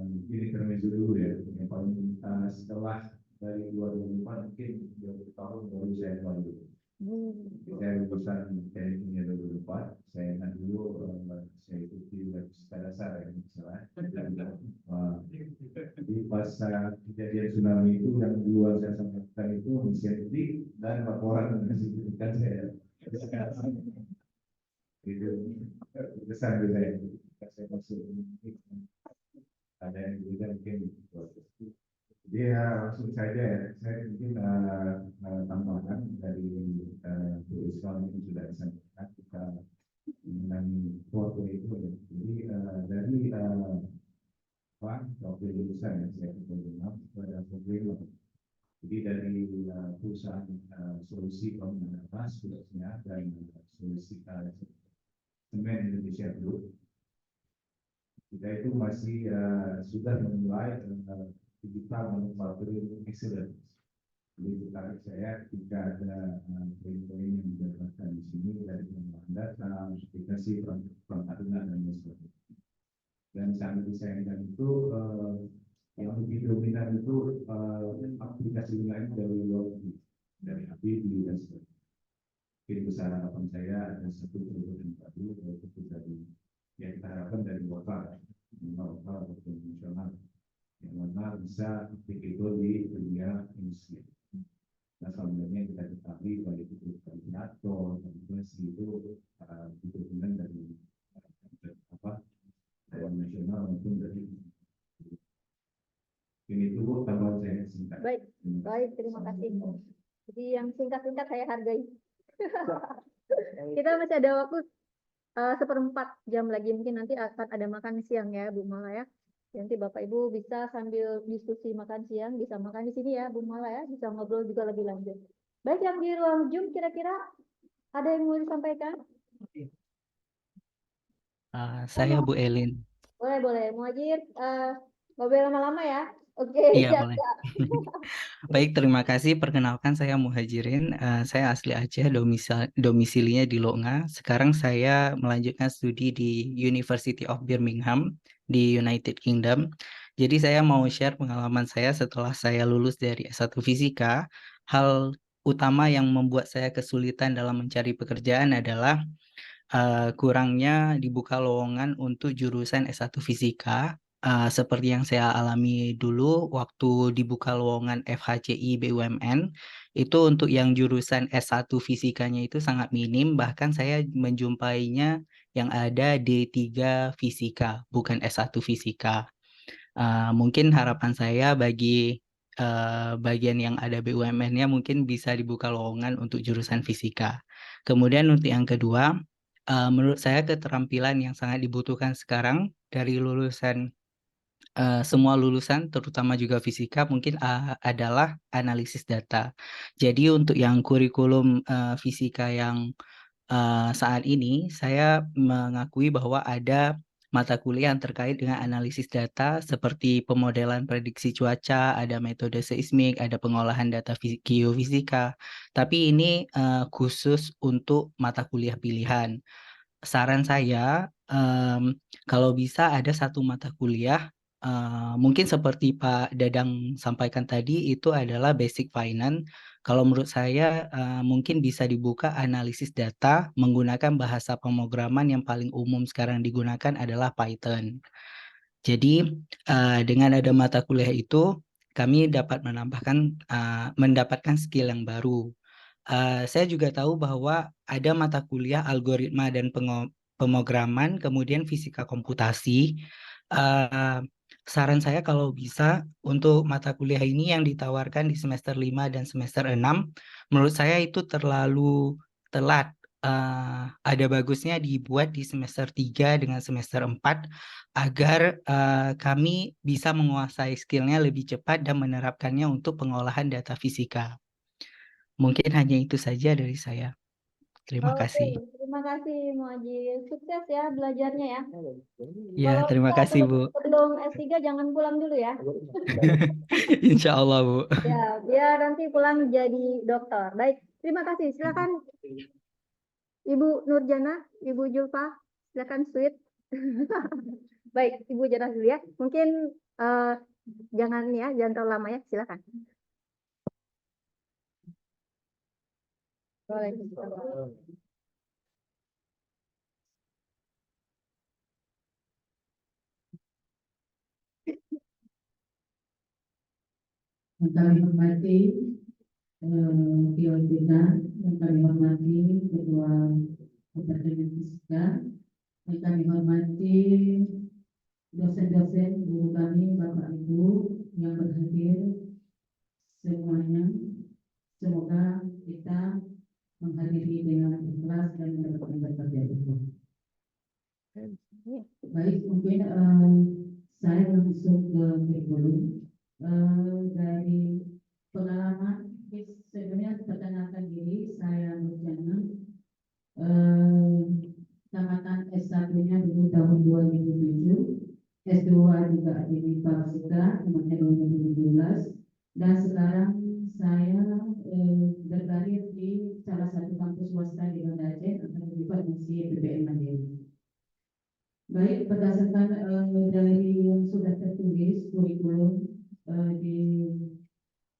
Mungkin intermezzo dulu ya. Yang paling setelah dari 2004 mungkin 20 tahun baru saya kembali. Saya lulusan teknik kimia 2004. Saya ingat dulu saya ikuti secara dasar ya misalnya. Jadi pas saat kejadian tsunami itu yang dua saya sampaikan itu inisiatif dan laporan menyaksikan saya. Itu besar saya. Saya masuk ada yang juga mungkin. Jadi langsung saja ya, saya mungkin tambahan dari Bu Islam yang sudah disampaikan kita mengenai foto itu ya. Jadi dari waktu lulusan yang saya kenal pada problem. Jadi dari perusahaan solusi bangunan atas khususnya dan solusi semen Indonesia Group, kita itu masih sudah memulai digital manufacturing excellence. Jadi tertarik saya ketika ada poin-poin yang didapatkan di sini dari pengembangan data, aplikasi perangkat-perangkat dan sebagainya. Dan sangat disayangkan itu yang lebih dominan itu aplikasi lain dari luar negeri, dari APD dan sebagainya. Jadi besar harapan saya ada satu produk yang baru yaitu dari yang kita harapkan dari lokal atau nasional yang mana bisa applicable di dunia industri. Nah, sebenarnya kita ketahui bahwa itu koordinator, koordinasi itu diperlukan dari dari nasional maupun dari ini itu tambahan saya singkat. Baik, terima kasih. Jadi yang singkat-singkat saya hargai. Kita masih ada waktu 1/4 jam lagi, mungkin nanti akan ada makan siang ya Bu Mala ya. Nanti Bapak Ibu bisa sambil diskusi makan siang, bisa makan di sini ya Bu Mala ya, bisa ngobrol juga lebih lanjut. Baik, yang di ruang Zoom kira-kira Ada yang mau disampaikan? Saya Bu Elin. Boleh. Muhajir, nggak boleh lama-lama ya. Oke, Iya, siap. boleh. Baik, terima kasih. Perkenalkan, saya Muhajirin. Saya asli Aceh, domisilinya di Longa. Sekarang saya melanjutkan studi di University of Birmingham di United Kingdom. Jadi saya mau share pengalaman saya setelah saya lulus dari S1 Fisika. Hal utama yang membuat saya kesulitan dalam mencari pekerjaan adalah kurangnya dibuka lowongan untuk jurusan S1 Fisika. Seperti yang saya alami dulu waktu dibuka lowongan FHCI BUMN, itu untuk yang jurusan S1 Fisikanya itu sangat minim, bahkan saya menjumpainya yang ada D3 Fisika, bukan S1 Fisika. Mungkin harapan saya bagi bagian yang ada BUMN-nya mungkin bisa dibuka lowongan untuk jurusan fisika. Kemudian untuk yang kedua, menurut saya keterampilan yang sangat dibutuhkan sekarang dari semua lulusan, terutama juga fisika, mungkin adalah analisis data. Jadi untuk yang kurikulum fisika yang saat ini, saya mengakui bahwa ada mata kuliah yang terkait dengan analisis data seperti pemodelan prediksi cuaca, ada metode seismik, ada pengolahan data geofisika. Tapi ini khusus untuk mata kuliah pilihan. Saran saya, kalau bisa ada satu mata kuliah, mungkin seperti Pak Dadang sampaikan tadi, itu adalah basic finance. Kalau menurut saya, mungkin bisa dibuka analisis data menggunakan bahasa pemrograman yang paling umum sekarang digunakan adalah Python. Jadi, dengan ada mata kuliah itu, kami dapat mendapatkan skill yang baru. Saya juga tahu bahwa ada mata kuliah algoritma dan pemrograman, kemudian fisika komputasi. Saran saya kalau bisa untuk mata kuliah ini yang ditawarkan di semester 5 dan semester 6, menurut saya itu terlalu telat. Ada bagusnya dibuat di semester 3 dengan semester 4 agar kami bisa menguasai skillnya lebih cepat dan menerapkannya untuk pengolahan data fisika. Mungkin hanya itu saja dari saya. Terima kasih. Terima kasih Muhajir. Sukses ya belajarnya ya. Ya, Kalau terima bisa kasih, Bu. sebelum S3 jangan pulang dulu ya. Insya Allah, Bu. Ya, biar nanti pulang jadi dokter. Baik, terima kasih. Silakan Ibu Nurjana, Ibu Julfa, silakan sweet. Baik, Ibu Jana dulu ya. Mungkin jangan terlalu lama ya. Silakan. Boleh. Yang kami hormati Fiorina, yang kami hormati Ketua Departemen Fisika, yang kami hormati dosen-dosen, guru kami, Bapak Ibu yang berhadir semuanya. Semoga kita menghadiri dengan ikhlas dan mendapatkan berkat dari Allah. Baik, mungkin saya langsung ke kurikulum. Dari pengalaman, sebenarnya perkenalkan diri, saya Nurjana, tamatan S1-nya dulu tahun 2007, S2 juga di Parsika, namanya 2017, dan sekarang saya berkarir di salah satu kampus swasta di Banda Aceh, atau juga masih PBN Mandiri. Baik, berdasarkan dari yang sudah tertulis kurikulum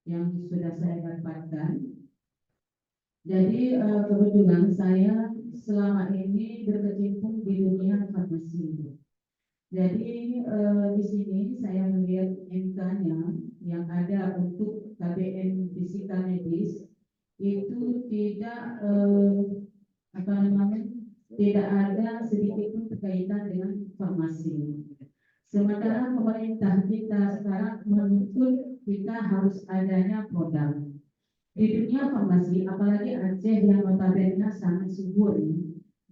yang sudah saya dapatkan. Jadi kebetulan saya selama ini berkecimpung di dunia farmasi. Jadi di sini saya melihat MK-nya yang ada untuk KBN Fisika Medis itu tidak tidak ada sedikit pun berkaitan dengan farmasi. Sementara pemerintah kita sekarang menuntut kita harus adanya produk. Di dunia farmasi, apalagi Aceh yang notabene sangat subur,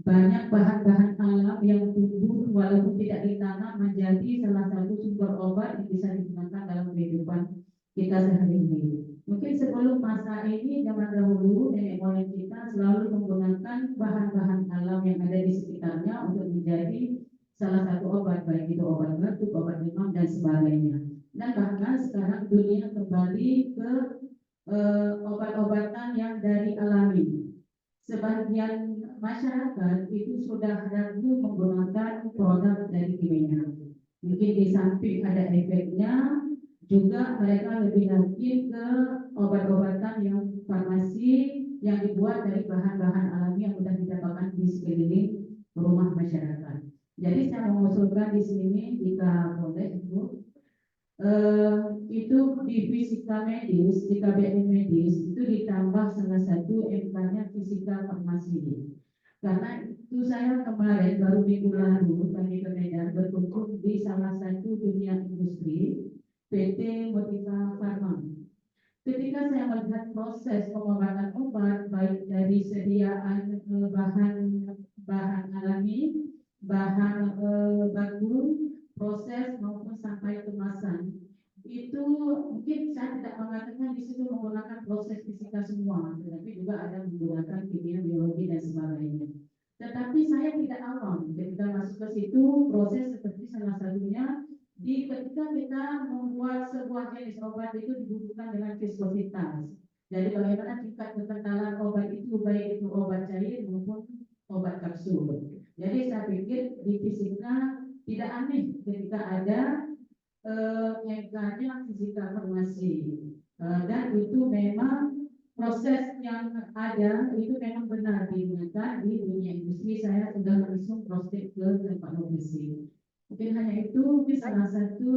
banyak bahan-bahan alam yang tumbuh walaupun tidak ditanam menjadi salah satu sumber obat yang bisa digunakan dalam kehidupan kita sehari-hari. Mungkin sebelum masa ini, zaman dahulu, nenek moyang kita selalu menggunakan bahan-bahan alam yang ada di sekitarnya untuk menjadi salah satu obat, baik itu obat batuk, obat demam, dan sebagainya. Dan bahkan sekarang dunia kembali ke obat-obatan yang dari alami. Sebagian masyarakat itu sudah ragu menggunakan produk dari kimia. Mungkin di samping ada efeknya, juga mereka lebih lagi ke obat-obatan yang farmasi yang dibuat dari bahan-bahan alami yang sudah didapatkan di sekeliling rumah masyarakat. Jadi saya mengusulkan di sini, jika boleh Ibu, itu di fisika medis, di KBM medis itu ditambah salah satu MK-nya fisika farmasi. Karena itu saya kemarin baru minggu lalu kami ke Medan berkunjung di salah satu dunia industri PT Motiva Pharma. Ketika saya melihat proses pengobatan obat baik dari sediaan bahan alami, bahan baku, proses maupun sampai kemasan, itu mungkin saya tidak mengatakan di situ menggunakan proses fisika semua, tetapi juga ada menggunakan kimia, biologi, dan sebagainya. Tetapi saya tidak awam ketika masuk ke situ, proses seperti salah satunya ketika kita membuat sebuah jenis obat itu dibutuhkan dengan viskositas. Jadi bagaimana tingkat kekentalan obat itu, baik itu obat cair maupun obat kapsul. Jadi saya pikir di fisika tidak aneh ketika ada MK-nya fisika farmasi, dan itu memang proses yang ada itu memang benar digunakan di dunia industri. Saya sudah langsung proses ke tempat lokasi. Mungkin hanya itu, mungkin salah satu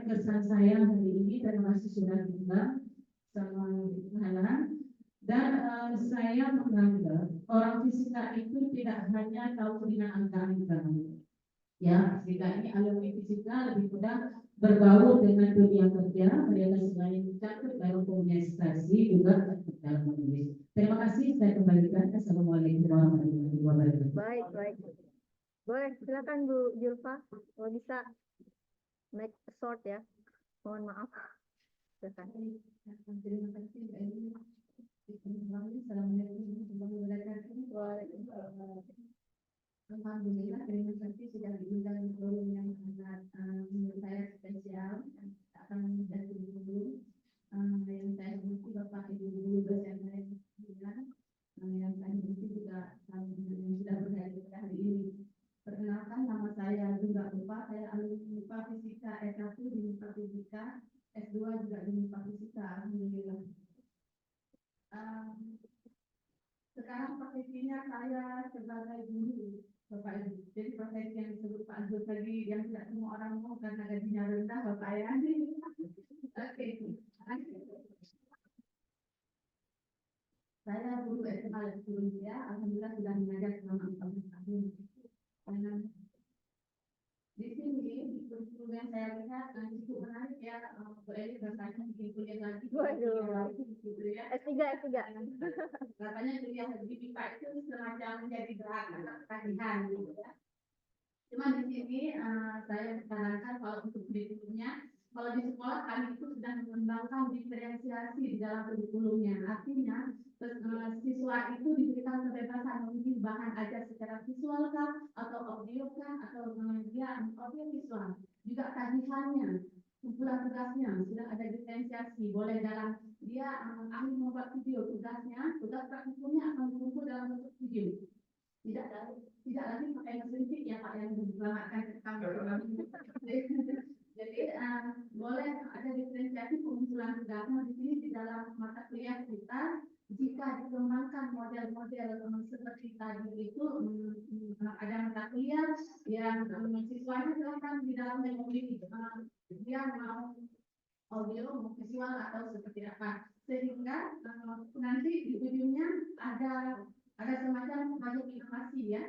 kesan saya hari ini. Terima kasih sudah diundang sama kenalan. Dan saya menganggap orang fisika itu tidak hanya tahu dengan angka-angka. Ya, fisika ini alumni fisika lebih mudah berbaur dengan dunia kerja. Mereka selain cakap dalam komunikasi juga dalam menulis. Terima kasih, saya kembalikan. Assalamualaikum warahmatullahi wabarakatuh. Baik. Boleh, silakan Bu Julfa, kalau bisa make short ya. Mohon maaf. Silakan. Terima kasih Mbak Eli. Assalamualaikum warahmatullahi wabarakatuh. Alhamdulillah, terima kasih sudah diundang forum yang sangat menurut saya spesial. Akan menjadi dulu yang saya hormati Bapak Ibu guru dosen lain yang saya hormati juga sudah berhadir pada hari ini. Perkenalkan, nama saya Tunggal Rupa, saya alumni MIPA Fisika S1 di MIPA Fisika, S2 juga di MIPA Fisika, alhamdulillah. Sekarang profesinya saya sebagai guru, Bapak Ibu. Jadi profesi yang disebut Pak Zul tadi yang tidak semua orang mau karena gajinya rendah, Bapak ya. Oke. Saya guru SMA di Surabaya, alhamdulillah sudah mengajar selama 14 tahun. Di sini di kurikulum yang saya lihat cukup menarik ya, Bu Eli rasanya bikin kuliah lagi. Waduh. Gitu ya. S3. Katanya kuliah di MIPA itu semacam menjadi tagihan gitu ya. Cuma di sini saya sarankan kalau untuk kurikulumnya, kalau di sekolah kami itu sudah mengembangkan diferensiasi di dalam kurikulumnya. Artinya siswa itu diberikan kebebasan memilih bahan ajar secara visual kah, atau audio kah, atau dia audio visual. Juga kajiannya, kumpulan tugasnya sudah ada diferensiasi. Boleh dalam dia ahli membuat video, tugas praktikumnya akan dikumpul dalam bentuk video. Tidak lagi pakai mesin tik ya Pak yang diselamatkan kami. Jadi boleh ada diferensiasi pengumpulan tugasnya di sini di dalam mata kuliah kita. Jika dikembangkan model-model seperti tadi itu ada mata kuliah yang siswanya silahkan di dalamnya memilih dia mau audio, mau visual atau seperti apa, sehingga nanti di ujungnya ada semacam proyek inovasi ya,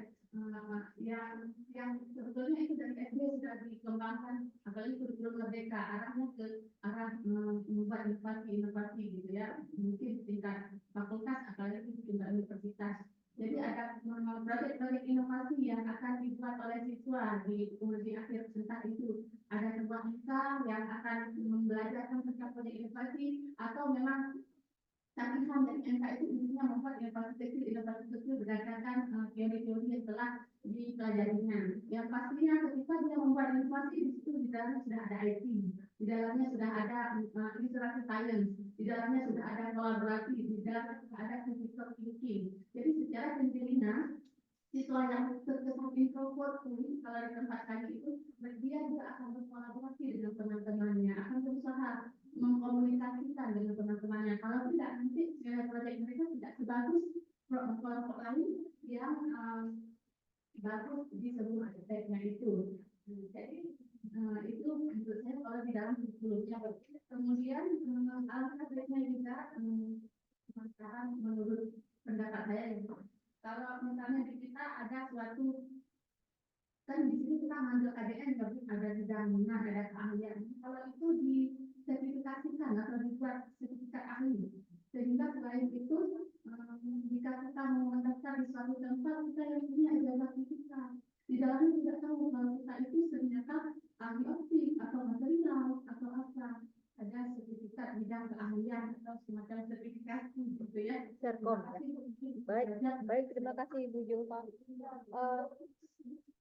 yang sebetulnya itu dari SD sudah dikembangkan, apalagi kurikulum merdeka arahnya ke arah membuat inovasi gitu ya, mungkin tingkat fakultas apalagi tingkat universitas. Jadi ada proyek-proyek inovasi yang akan dibuat oleh siswa di akhir entah itu ada sebuah wanita yang akan belajarkan tentang proyek inovasi, atau memang tagihan dari MK itu intinya membuat inovasi kecil berdasarkan teori-teori yang telah dipelajarinya. Yang pastinya ketika dia membuat inovasi, di situ di dalamnya sudah ada IT, di dalamnya sudah ada literasi science, di dalamnya sudah ada kolaborasi, di dalamnya sudah ada critical thinking. Jadi secara sempurna, siswa yang terkesan introvert pun kalau di tempat kami itu dia juga akan berkolaborasi dengan teman-temannya, akan berusaha mengkomunikasikan dengan teman-temannya. Kalau tidak, nanti proyek mereka tidak sebagus kelompok lain yang bagus di sebuah aspeknya itu. Jadi itu menurut saya kalau di dalam kurikulumnya. Kemudian alangkah baiknya juga sekarang menurut pendapat saya, kalau misalnya di kita ada suatu, kan di sini kita mengambil KDN, tapi ada bidang minat, ada keahlian. Kalau itu disertifikasikan atau dibuat sertifikat ahli, sehingga selain itu jika kita mau mendaftar di suatu tempat, kita yang punya ijazah kita di dalamnya tidak tahu kalau kita itu ternyata ahli optik atau material atau apa, ada sertifikat bidang keahlian atau semacam sertifikasi gitu ya. Serkom. Baik, terima kasih Ibu Julfa.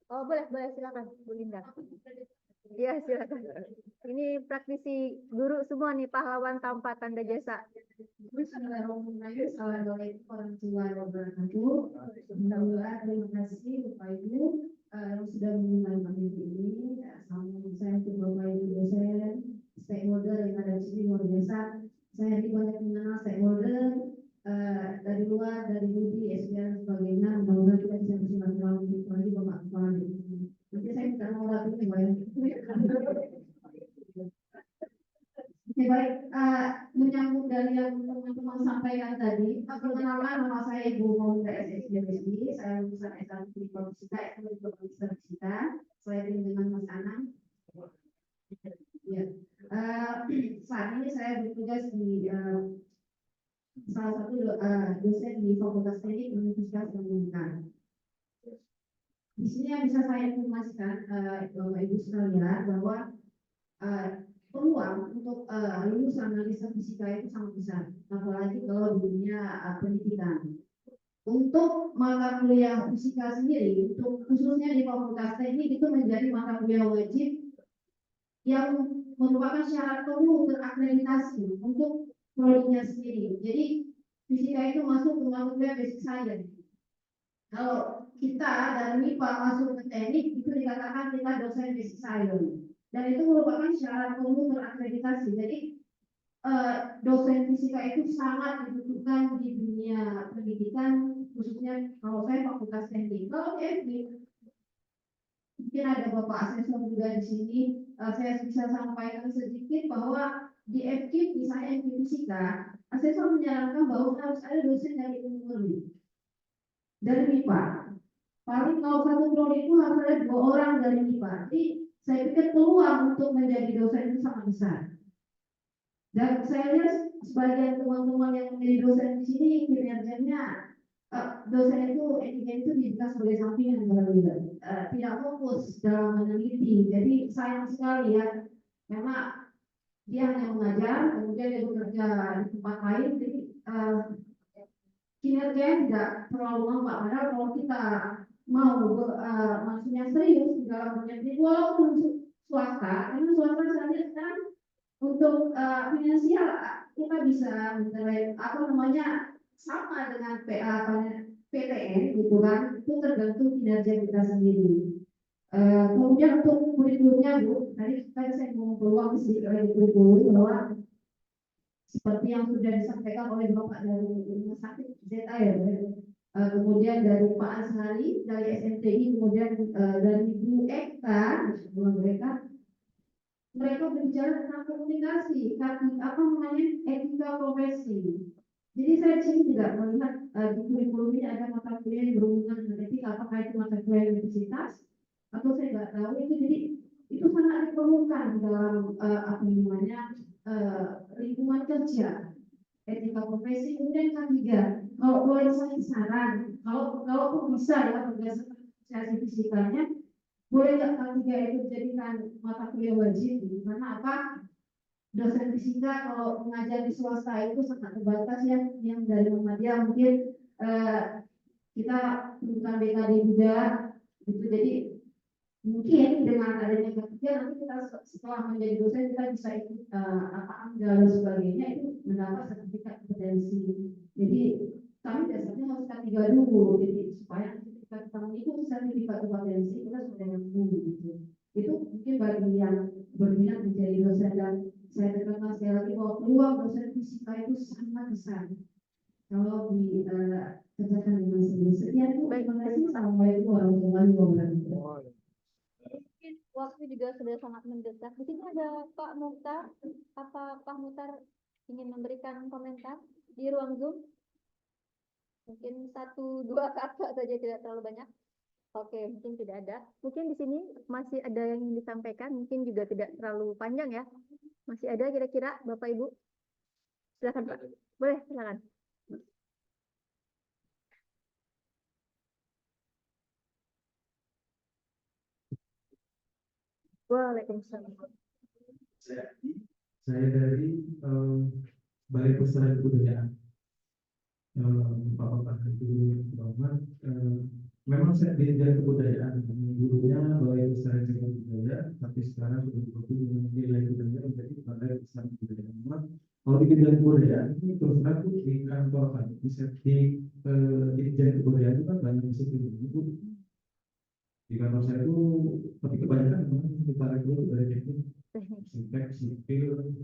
Boleh silakan Bu Linda. Iya, silakan. Ini praktisi guru semua nih, pahlawan tanpa tanda jasa. Bismillahirrahmanirrahim. Assalamualaikum warahmatullahi wabarakatuh. Alhamdulillah, terima kasih Bapak Ibu yang sudah mengundang kami ini. Assalamualaikum, saya untuk Bapak Ibu dosen, stakeholder yang ada di sini luar biasa. Saya banyak mengenal stakeholder dari luar, dari Budi, SDR dan sebagainya. Mudah-mudahan kita bisa bersilaturahmi lagi Bapak Kepala. Nanti saya minta nomor itu banyak. Oke, baik, menyambung dari yang teman-teman sampaikan tadi, perkenalan, nama saya Ibu Maulida SSDBSI, saya lulusan S1 di Fisika, S2 di Fisika, saya dengan Mas Anang. Ya. Saat ini saya bertugas di salah satu dosen di Fakultas Teknik Universitas Pendidikan. Di sini yang bisa saya informasikan, Bapak Ibu sekalian, bahwa peluang untuk lulusan analisa fisika itu sangat besar, apalagi kalau di dunia pendidikan. Untuk mata kuliah fisika sendiri, untuk khususnya di Fakultas Teknik itu menjadi mata kuliah wajib yang merupakan syarat perlu terakreditasi untuk prodinya sendiri. Jadi fisika itu masuk ke mata kuliah basic science. Kalau kita dari MIPA masuk ke teknik itu dikatakan kita dosen basic science. Dan itu merupakan syarat perlu terakreditasi. Jadi dosen fisika itu sangat dibutuhkan di dunia pendidikan, khususnya kalau saya Fakultas Teknik. Kalau teknik, mungkin ada Bapak asesor juga di sini. Saya bisa sampaikan sedikit bahwa di FKIP, misalnya FKIP fisika, asesor menyarankan bahwa harus ada dosen dari ilmu murni, dari MIPA. Paling kalau satu prodi itu harus ada 2 orang dari MIPA. Jadi saya pikir peluang untuk menjadi dosen itu sangat besar. Dan saya lihat sebagian teman-teman yang menjadi dosen di sini kinerjanya dosen itu itu dibuka sebagai sampingan tidak fokus dalam meneliti. Jadi sayang sekali ya, karena dia hanya mengajar, kemudian dia bekerja di tempat lain. Jadi kinerjanya tidak terlalu nampak. Padahal kalau kita mau maksudnya serius di dalam meneliti, walaupun swasta, karena swasta saya lihat kan untuk finansial kita bisa mencari sama dengan PTN gitu kan, itu tergantung kinerja kita sendiri. Kemudian untuk kurikulumnya Bu, tadi saya mau peluang sedikit lagi kurikulum bahwa seperti yang sudah disampaikan oleh Bapak dari Rumah Sakit ZA ya, kemudian dari Pak Azhari dari SMTI, kemudian dari Bu Ekta, mereka berbicara tentang komunikasi, etika profesi. Jadi saya sini juga melihat di kurikulum ini ada mata kuliah yang berhubungan dengan etika, apakah itu mata kuliah universitas atau saya nggak tahu itu. Jadi itu sangat diperlukan dalam lingkungan kerja, etika profesi. Kemudian kan juga kalau boleh saya saran, kalau bisa ya berdasarkan asosiasi fisikanya, boleh nggak K3 itu dijadikan mata kuliah wajib? Karena apa? Dosen fisika kalau mengajar di swasta itu sangat terbatas ya, yang dari Muhammadiyah mungkin kita bukan BKD juga gitu. Jadi mungkin dengan adanya K3 nanti kita setelah menjadi dosen kita bisa ikut AMDAL dan sebagainya, itu mendapat sertifikat kompetensi. Jadi kami biasanya harus K3 dulu, jadi supaya ketika kita mengikuti sertifikat kompetensi kita sudah mampu gitu. Itu mungkin bagi yang berminat menjadi dosen, dan saya tekankan sekali lagi bahwa peluang dosen fisika itu sangat besar kalau dikerjakan dengan serius. Sekian Bu, terima kasih. Assalamualaikum warahmatullahi wabarakatuh. Mungkin waktu juga sudah sangat mendesak. Di sini ada Pak Muhtar. Apa Pak Muhtar ingin memberikan komentar di ruang Zoom? Mungkin 1-2 kata saja, tidak terlalu banyak. Oke, mungkin tidak ada. Mungkin di sini masih ada yang ingin disampaikan, mungkin juga tidak terlalu panjang ya. Masih ada kira-kira Bapak Ibu? Silakan Pak. Boleh, silakan. Waalaikumsalam. Saya dari Balai Pelestarian Kebudayaan. Bapak-bapak itu bahwa memang saya di bidang kebudayaan, gurunya Balai Pelestarian Kebudayaan, tapi sekarang sudah berubah dengan nilai budaya menjadi Balai Pelestarian Kebudayaan. Kalau di bidang kebudayaan ini terus terang di kantor kan, di bidang kebudayaan itu kan banyak disiplin. Di kantor saya itu, tapi kebanyakan memang kita rekrut dari teknik, arsitek, sipil,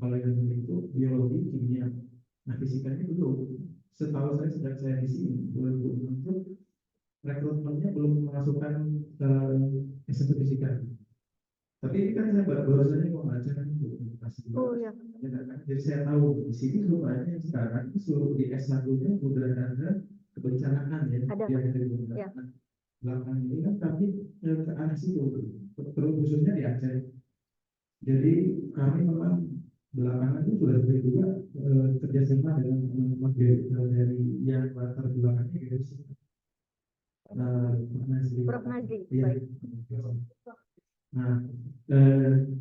kalau yang itu biologi, kimia. Nah, fisikanya belum. Setahu saya sejak saya di sini 2006 itu rekrutmennya belum memasukkan S1 fisika. Tapi ini kan saya baru saja mau baca kan Ya. jadi saya tahu di sini rupanya sekarang seluruh di S1-nya sudah ada kebencanaan ya. Ada. Ya. Belakang ini kan kami ke arah situ, terus khususnya di Aceh. Jadi kami memang belakangan itu sudah sering juga kerjasama dengan teman-teman dari yang latar belakangnya gitu. Prof. Nazli. Ya. Baik. Nah,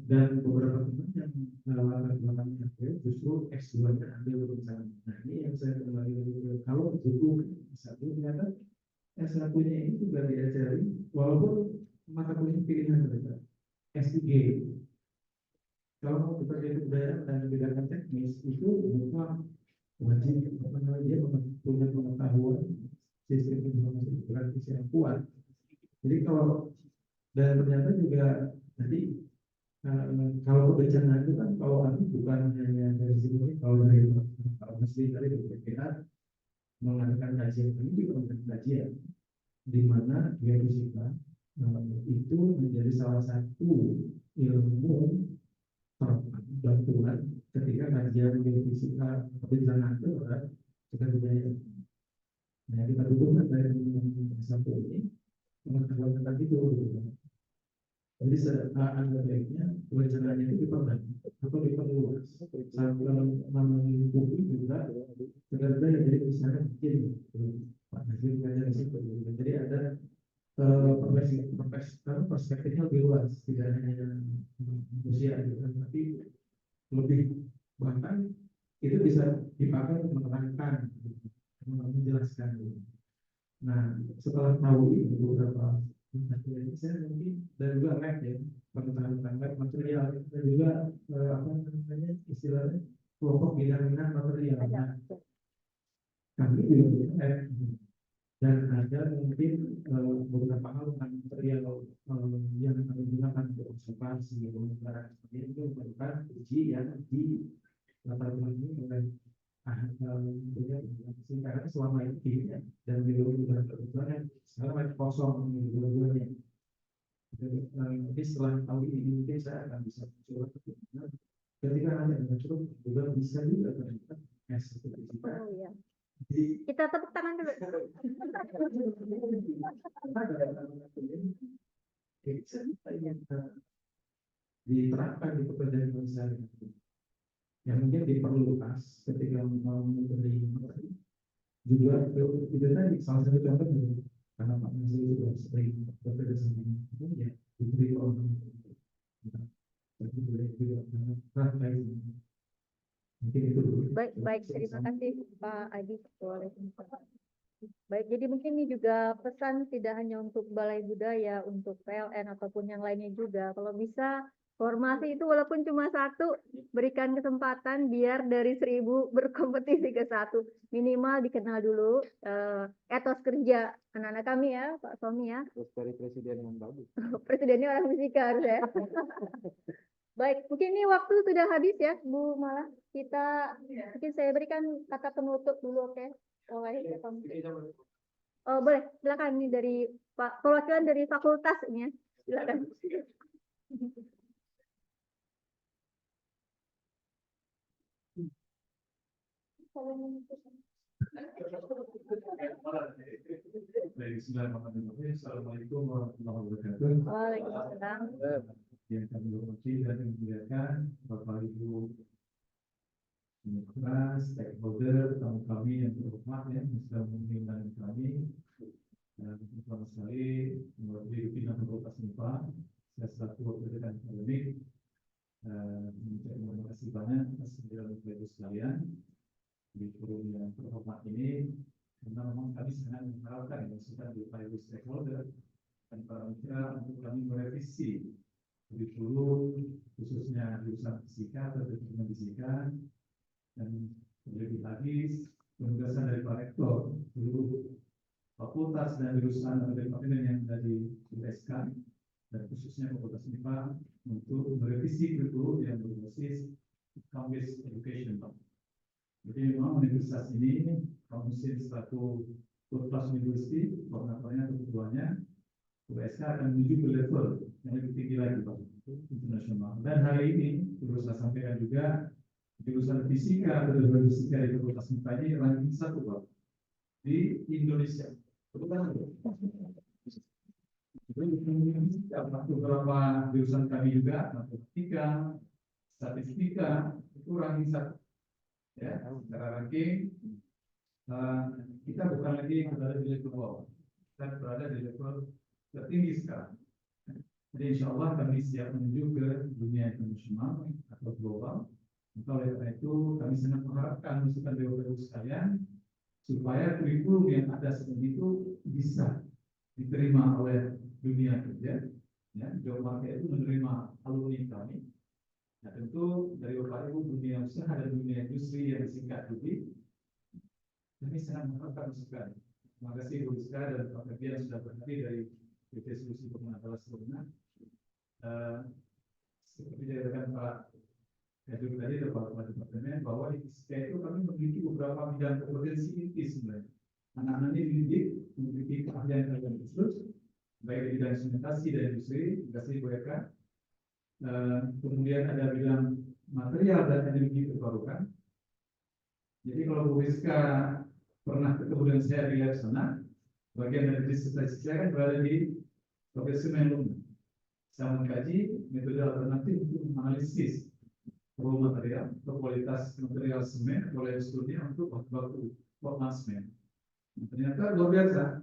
dan beberapa teman yang latar belakangnya justru S2-nya ambil perencanaan. Nah, ini yang saya kembali lagi, kalau cukup S1 ternyata S1-nya ini juga diajari, walaupun mata kuliah pilihan mereka S3. Kalau mau bekerja kebudayaan dan bidang teknis itu bukan wajib, dia punya pengetahuan sistem informasi grafis yang kuat. Jadi kalau, dan ternyata juga tadi kalau bencana itu kan kalau aku bukan hanya dari sini, kalau dari Mesri tadi BPPA mengadakan kajian, ini juga mengadakan kajian di mana geofisika itu menjadi salah satu ilmu bantuan ketika kajian geofisika bencana itu adalah budaya. Nah, kita dukungkan dari satu ini pengetahuan tentang itu. Jadi ada baiknya rencananya itu diperbanyak atau diperluas sambil melingkupi juga negara yang jadi misalnya mungkin Pak Nazir belajar di situ. Jadi ada perspektifnya lebih luas, tidak hanya manusia gitu, tapi lebih, bahkan itu bisa dipakai untuk menerangkan, menjelaskan. Nah, setelah tahu ini beberapa saya mungkin dan juga lab ya, pengetahuan tentang lab material dan juga apa namanya istilahnya kelompok bidang material. Nah, kami juga punya lab dan ada mungkin beberapa hal tentang material yang kami gunakan untuk observasi, pemutaran seperti itu merupakan uji yang di latar belakang ini oleh karena selama ini timnya dan biologi dan kebetulan sekarang masih kosong dua-duanya. Jadi setelah tahu ini mungkin saya akan bisa mencoba ketika nanti ada cukup juga bisa juga ternyata S1 fisika. Kita tepuk tangan dulu. Diterapkan di pekerjaan sehari-hari. Yang mungkin diperluas ketika mau memberi materi juga itu tadi salah satu contoh karena Pak Nasir sudah sering bekerja sama ya diberi orang tapi boleh juga karena mungkin itu Baik, terima kasih Pak Adi. Baik, jadi mungkin ini juga pesan tidak hanya untuk Balai Budaya, untuk PLN ataupun yang lainnya juga. Kalau bisa formasi itu walaupun cuma satu, berikan kesempatan biar dari 1000 berkompetisi ke satu. Minimal dikenal dulu etos kerja anak-anak kami ya, Pak Somi ya. Terus dari presiden yang bagus. Presidennya orang fisika harus ya. Baik, mungkin ini waktu sudah habis ya, Bu Mala. Mungkin saya berikan kata penutup dulu, oke? Oleh oh boleh, silakan ini dari Pak perwakilan dari fakultas ini ya, silakan. Assalamualaikum warahmatullahi wabarakatuh. Waalaikumsalam. Yang kami hormati dan dimuliakan Bapak Ibu stakeholder, tamu kami yang terhormat yang sudah mengirimkan kami, dan terutama sekali mewakili pimpinan Fakultas MIPA, saya selaku wakil dekan akademik, terima kasih banyak atas kehadiran Bapak Ibu sekalian di forum yang terhormat ini, karena memang kami sangat mengharapkan masukan dari Bapak Ibu stakeholder dan para mitra untuk kami merevisi kurikulum khususnya jurusan fisika atau jurusan fisika, dan lebih lagi penugasan dari Pak Rektor seluruh fakultas dan jurusan atau departemen yang ada di USK dan khususnya Fakultas MIPA untuk merevisi kurikulum yang berbasis account-based education. Jadi memang universitas ini Kamusin selaku world class university, koordinatornya atau ketuanya, USK akan menuju ke level yang lebih tinggi lagi Pak, internasional. Dan hari ini perlu saya sampaikan juga jurusan fisika atau jurusan fisika di Fakultas MIPA ini ranking 1 Pak di Indonesia. Beberapa jurusan kami juga matematika, statistika itu ranking 1. Ya, secara ranking kita bukan lagi berada di level bawah, kita berada di level tertinggi sekarang. Jadi insya Allah kami siap menuju ke dunia internasional atau global. Maka oleh karena itu kami sangat mengharapkan masukan dari Bapak Ibu sekalian supaya kurikulum yang ada saat itu bisa diterima oleh dunia kerja. Ya, job market itu menerima alumni kami. Nah tentu dari Bapak Ibu dunia usaha dan dunia industri yang disingkat DUI, kami sangat mengharapkan masukan. Terima kasih Bu Rizka dan Pak Ferdi yang sudah berhenti dari PT Solusi Pemenang sebelumnya. Seperti dikatakan Pak Kadul tadi atau Pak Departemen bahwa di fisika itu kami memiliki beberapa bidang kompetensi inti sebenarnya. Anak-anak ini dididik memiliki keahlian khusus, baik di bidang instrumentasi dan industri proyek. Kemudian ada bidang material dan energi terbarukan. Jadi kalau Bu Rizka pernah ketemu dengan saya di lab sana, bagian dari disertasi saya kan berada di Profesor Menlum. Saya mengkaji metode alternatif untuk menganalisis raw material atau kualitas material semen oleh studi untuk baku formal semen. Ternyata luar biasa.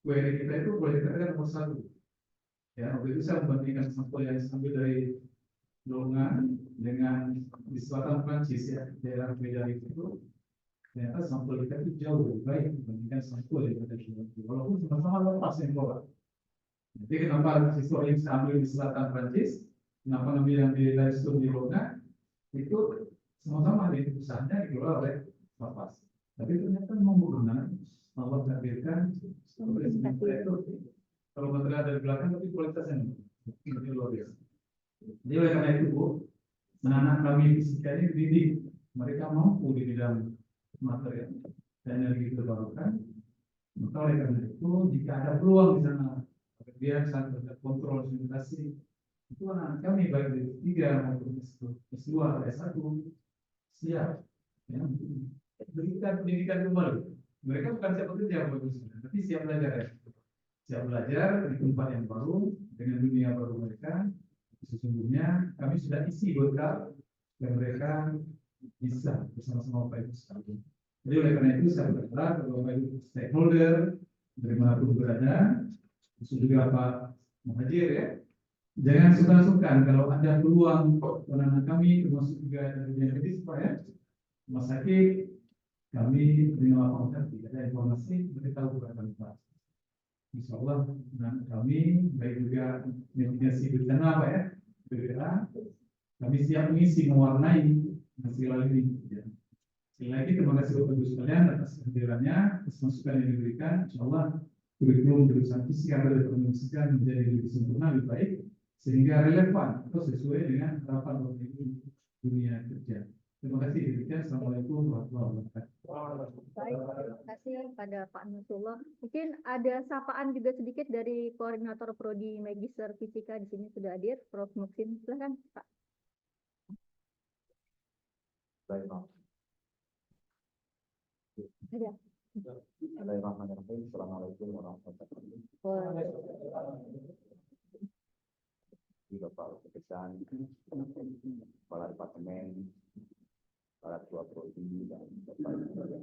Query kita itu boleh dikatakan nomor 1. Ya, waktu itu saya membandingkan sampel yang diambil dari Longan dengan di selatan Prancis ya, daerah Medan itu. Ternyata sampel kita itu jauh lebih baik dibandingkan sampel yang ada di luar. Walaupun sama-sama lepas yang bawah. Jadi kenapa siswa yang saya ambil di selatan Prancis, kenapa ngambil yang dari studi Longan, itu sama-sama di pusatnya dikelola oleh Bapak. Tapi ternyata memang Allah takdirkan itu kalau material dari belakang tapi kualitasnya lebih luar biasa. Jadi oleh karena itu Bu, anak-anak kami fisika ini dididik, mereka mampu di bidang material dan energi terbarukan. Maka oleh karena itu jika ada peluang di sana, dia saat kontrol instrumentasi, itu anak kami baik dari S3 maupun S2 atau S1 siap ya, berikan pendidikan kembali. Mereka bukan siap bekerja tapi siap belajar ya. Siap belajar di tempat yang baru dengan dunia baru mereka. Sesungguhnya kami sudah isi bekal dan mereka bisa bersama-sama Bapak Ibu sekalian. Jadi oleh karena itu saya berharap kepada Bapak Ibu stakeholder dimanapun berada, khusus juga Pak Muhajir ya. Jangan sungkan-sungkan kalau ada peluang anak kami, termasuk juga dari dunia medis Pak ya, rumah sakit, kami dengan laporan tidak ada informasi beritahu kepada kami Pak. Insya Allah anak kami baik juga mitigasi bencana Pak ya, bergerak, kami siap mengisi mewarnai hasil ini. Ya. Sekali lagi terima kasih Bapak Ibu sekalian atas kehadirannya, atas masukan yang diberikan. Insya Allah kurikulum jurusan fisika pada pendidikan menjadi lebih sempurna, lebih baik, sehingga relevan atau sesuai dengan harapan Bapak Ibu dunia kerja. Terima kasih demikian. Assalamualaikum warahmatullahi wabarakatuh. Baik, terima kasih pada Pak Nasrullah. Mungkin ada sapaan juga sedikit dari koordinator prodi Magister Fisika di sini sudah hadir, Prof. Muksin. Silakan Pak. Baik, Pak. Ya. Bismillahirrahmanirrahim. Assalamualaikum warahmatullahi wabarakatuh. Bapak Kepesan, Kepala Departemen, para ketua prodi dan Bapak Ibu yang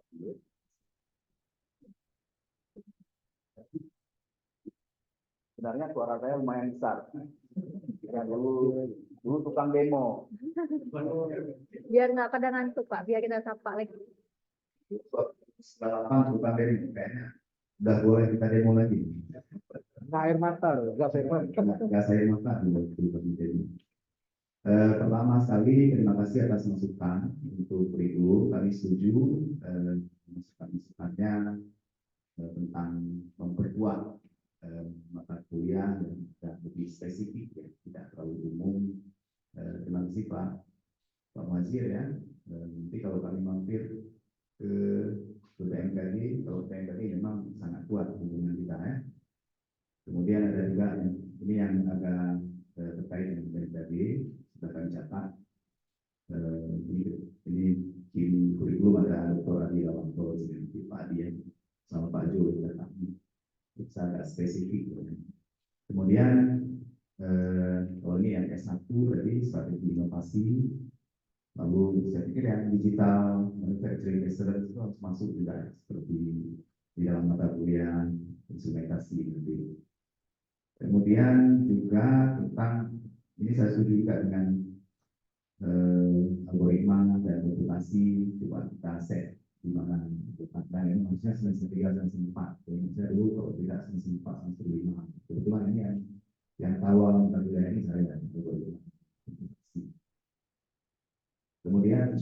hadir. Sebenarnya suara saya lumayan besar. Ya, dulu tukang demo. Biar nggak pada ngantuk Pak, biar kita sapa lagi. Setelah tukang demo kayaknya udah boleh kita demo lagi. Air mata loh, gas air mata. Gas air mata belum demo. Pertama sekali terima kasih atas masukan untuk kurikulum. Kami setuju masukan-masukannya tentang memperkuat mata kuliah dan lebih spesifik ya, tidak terlalu umum. Terima kasih Pak Muhajir ya. Nanti kalau kami mampir ke BMKG, kalau BMKG memang sangat kuat hubungan kita ya. Kemudian ada juga ini yang agak terkait dengan BMKG, sudah kami catat. Ini tim kurikulum ada Dr. Adi Lawanto, Pak Adi sama Pak Jo, sangat spesifik. Kemudian kalau ini yang S1 berarti strategi inovasi, lalu saya pikir yang digital manufacturing excellence itu harus masuk juga seperti di dalam mata kuliah instrumentasi nanti. Kemudian juga tentang ini saya setuju juga dengan algoritma dan komputasi, coba kita set di mana nah ini maksudnya semester 3 dan semester 4. Jadi saya dulu kalau tidak semester 4 semester 5. Kebetulan ini yang awal mata kuliah ini saya dan algoritma. Kemudian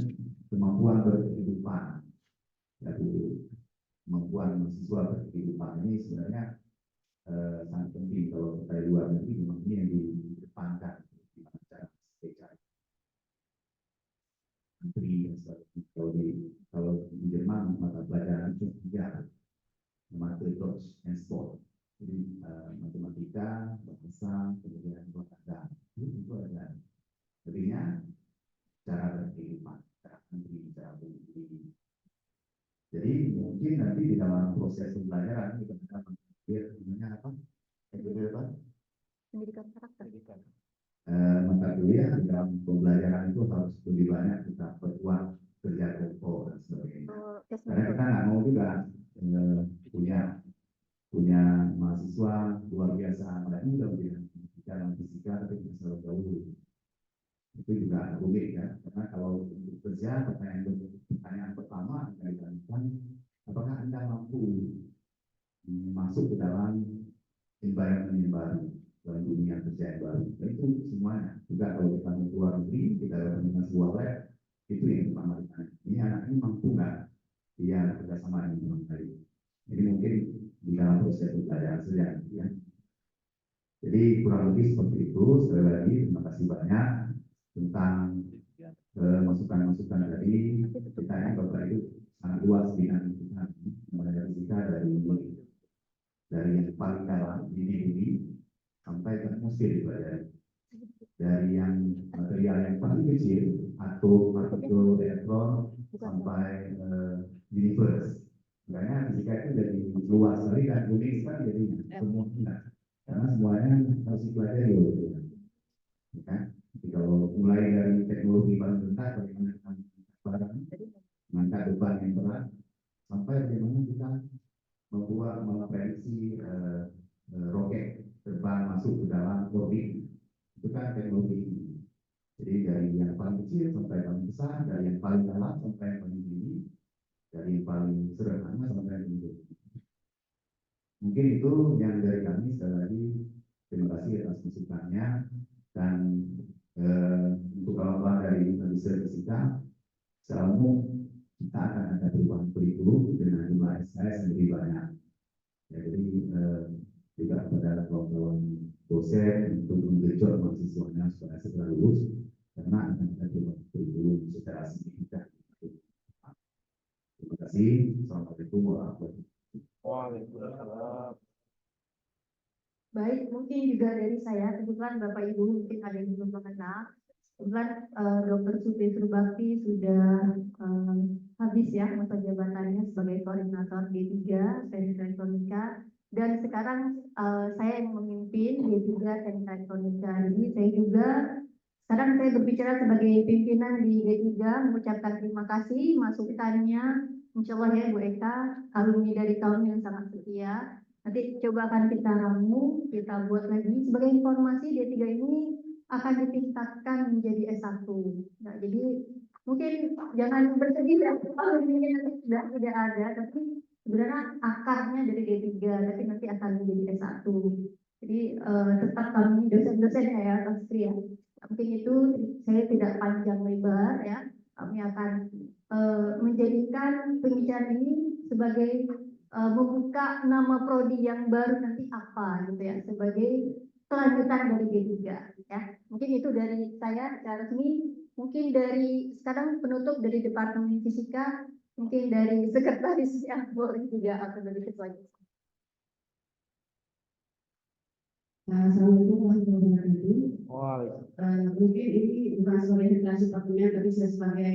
kemampuan berkehidupan, yaitu kemampuan mahasiswa berkehidupan ini sebenarnya sangat penting. Kalau kita di luar negeri memang ini yang dikedepankan di mana cara spesial menteri dan sebagainya. Kalau di Jerman mata pelajaran itu sejarah, mata Deutsch and Sport, jadi matematika, bahasa, kemudian olahraga itu ada. Artinya cara berkehidupan, cara menteri, cara berdiri. Jadi mungkin nanti di dalam proses pembelajaran kita akan namanya apa? Pendidikan karakter. Mata kuliah di dalam pembelajaran itu harus lebih banyak kita perkuat kerja kelompok dan sebagainya. Karena kita nggak mau juga punya mahasiswa luar biasa, ada muda dalam fisika tapi tidak selalu jauh. Itu juga rumit ya, karena kalau untuk kerja pertanyaan pertama yang ditanyakan, apakah Anda mampu masuk ke dalam environment yang baru, dalam dunia kerja yang baru. Dan itu semuanya. Juga kalau kita mau keluar negeri, kita dapat dengan sebuah lab, itu yang pertama ditanya. Ini anak ini mampu nggak? Dia kerjasama dengan orang lain. Jadi mungkin di dalam proses pembelajaran saja, ya. Jadi kurang lebih seperti itu. Sekali lagi terima kasih banyak tentang masukan-masukan dari kita yang Bapak Ibu sangat luas dengan mengenai fisika dari yang paling dalam ini sampai ke atmosfer dipelajari, dari yang material yang paling kecil atom, partikel, elektron sampai universe. Makanya fisika itu jadi luas sekali dan unik sekali jadinya semua enggak, karena semuanya harus dipelajari loh. Ya, jadi kalau mulai dari teknologi bahan mentah, bagaimana barang mengangkat beban yang berat, sampai bagaimana kita membuat memprediksi roket terbang masuk ke dalam orbit. Itu kan teknologi ini. Jadi dari yang paling kecil sampai paling besar, dari yang paling dalam sampai yang paling tinggi, dari yang paling sederhana sampai yang tinggi. Mungkin itu yang dari kami. Sekali lagi terima kasih atas masukannya, dan untuk kawan-kawan dari Magister Fisika, selalu kita akan ada perubahan kurikulum dengan jumlah SKS yang lebih banyak. Ya, jadi juga kepada kawan-kawan dosen untuk menggenjot mahasiswanya supaya segera lulus, karena akan ada perubahan kurikulum secara signifikan. Terima kasih. Assalamualaikum warahmatullahi wabarakatuh. Waalaikumsalam. Baik, mungkin juga dari saya, kebetulan Bapak Ibu mungkin ada yang belum mengenal. Kebetulan Dr. Supri Surbakti sudah habis ya masa jabatannya sebagai koordinator D3 Teknik Elektronika, dan sekarang saya yang memimpin D3 Teknik Elektronika. Jadi saya juga sekarang saya berbicara sebagai pimpinan di D3, mengucapkan terima kasih masukannya. Insya Allah ya Bu Eka, alumni dari kaum yang sangat setia. Nanti coba akan kita ramu, kita buat lagi. Sebagai informasi, D3 ini akan ditingkatkan menjadi S1. Nah, jadi mungkin jangan bersedih ya, kalau ini nanti sudah tidak ada, tapi sebenarnya akarnya dari D3, tapi nanti akan menjadi S1. Jadi tetap kami dosen-dosennya ya, Pak Sri ya. Mungkin itu saya tidak panjang lebar ya. Kami akan menjadikan pembicaraan ini sebagai membuka nama prodi yang baru nanti apa gitu ya, sebagai kelanjutan dari D3 ya. Mungkin itu dari saya secara resmi. Mungkin dari sekarang penutup dari Departemen Fisika, mungkin dari sekretaris yang boleh juga atau dari ketuanya. Assalamualaikum warahmatullahi wabarakatuh. Waalaikumsalam. Mungkin ini bukan sebagai representasi departemen, tapi saya sebagai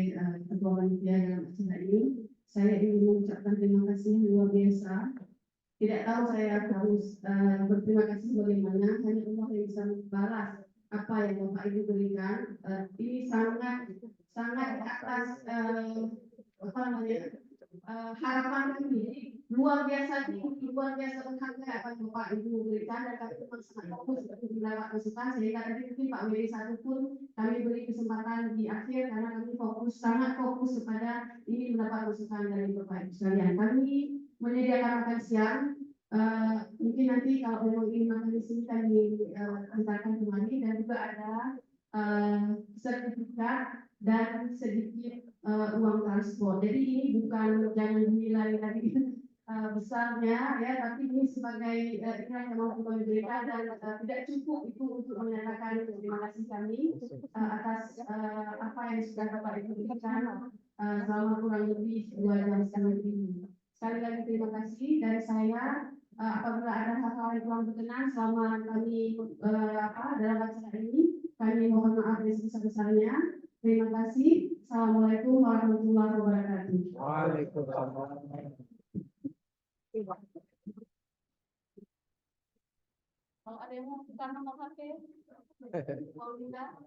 ketua panitia dalam acara ini, saya ingin mengucapkan terima kasih yang luar biasa. Tidak tahu saya harus berterima kasih bagaimana, hanya Allah yang bisa membalas apa yang Bapak Ibu berikan. Ini sangat di atas harapan kami. Luar biasa tinggi, luar biasa berharga apa yang Bapak Ibu berikan, dan kami memang sangat fokus untuk mendapat masukan, sehingga tadi mungkin Pak Medi satu pun kami beri kesempatan di akhir karena kami sangat fokus kepada ini mendapat masukan dari Bapak Ibu sekalian. Kami menyediakan makan siang. Mungkin nanti kalau memang ingin makan di sini kami antarkan kembali, dan juga ada sertifikat dan sedikit uang transport. Jadi ini bukan, jangan dinilai dari besarnya ya, tapi ini sebagai yang mau kami berikan, dan tidak cukup itu untuk menyatakan terima kasih kami atas apa yang sudah Bapak Ibu berikan selama kurang lebih 2 jam setengah ini. Sekali lagi terima kasih dari saya. Apabila ada hal-hal yang kurang berkenan selama kami dalam acara ini, kami mohon maaf yang sebesar-besarnya. Terima kasih. Assalamualaikum warahmatullahi wabarakatuh. Waalaikumsalam. Kalau ada yang mau buka nomor HP, kalau tidak,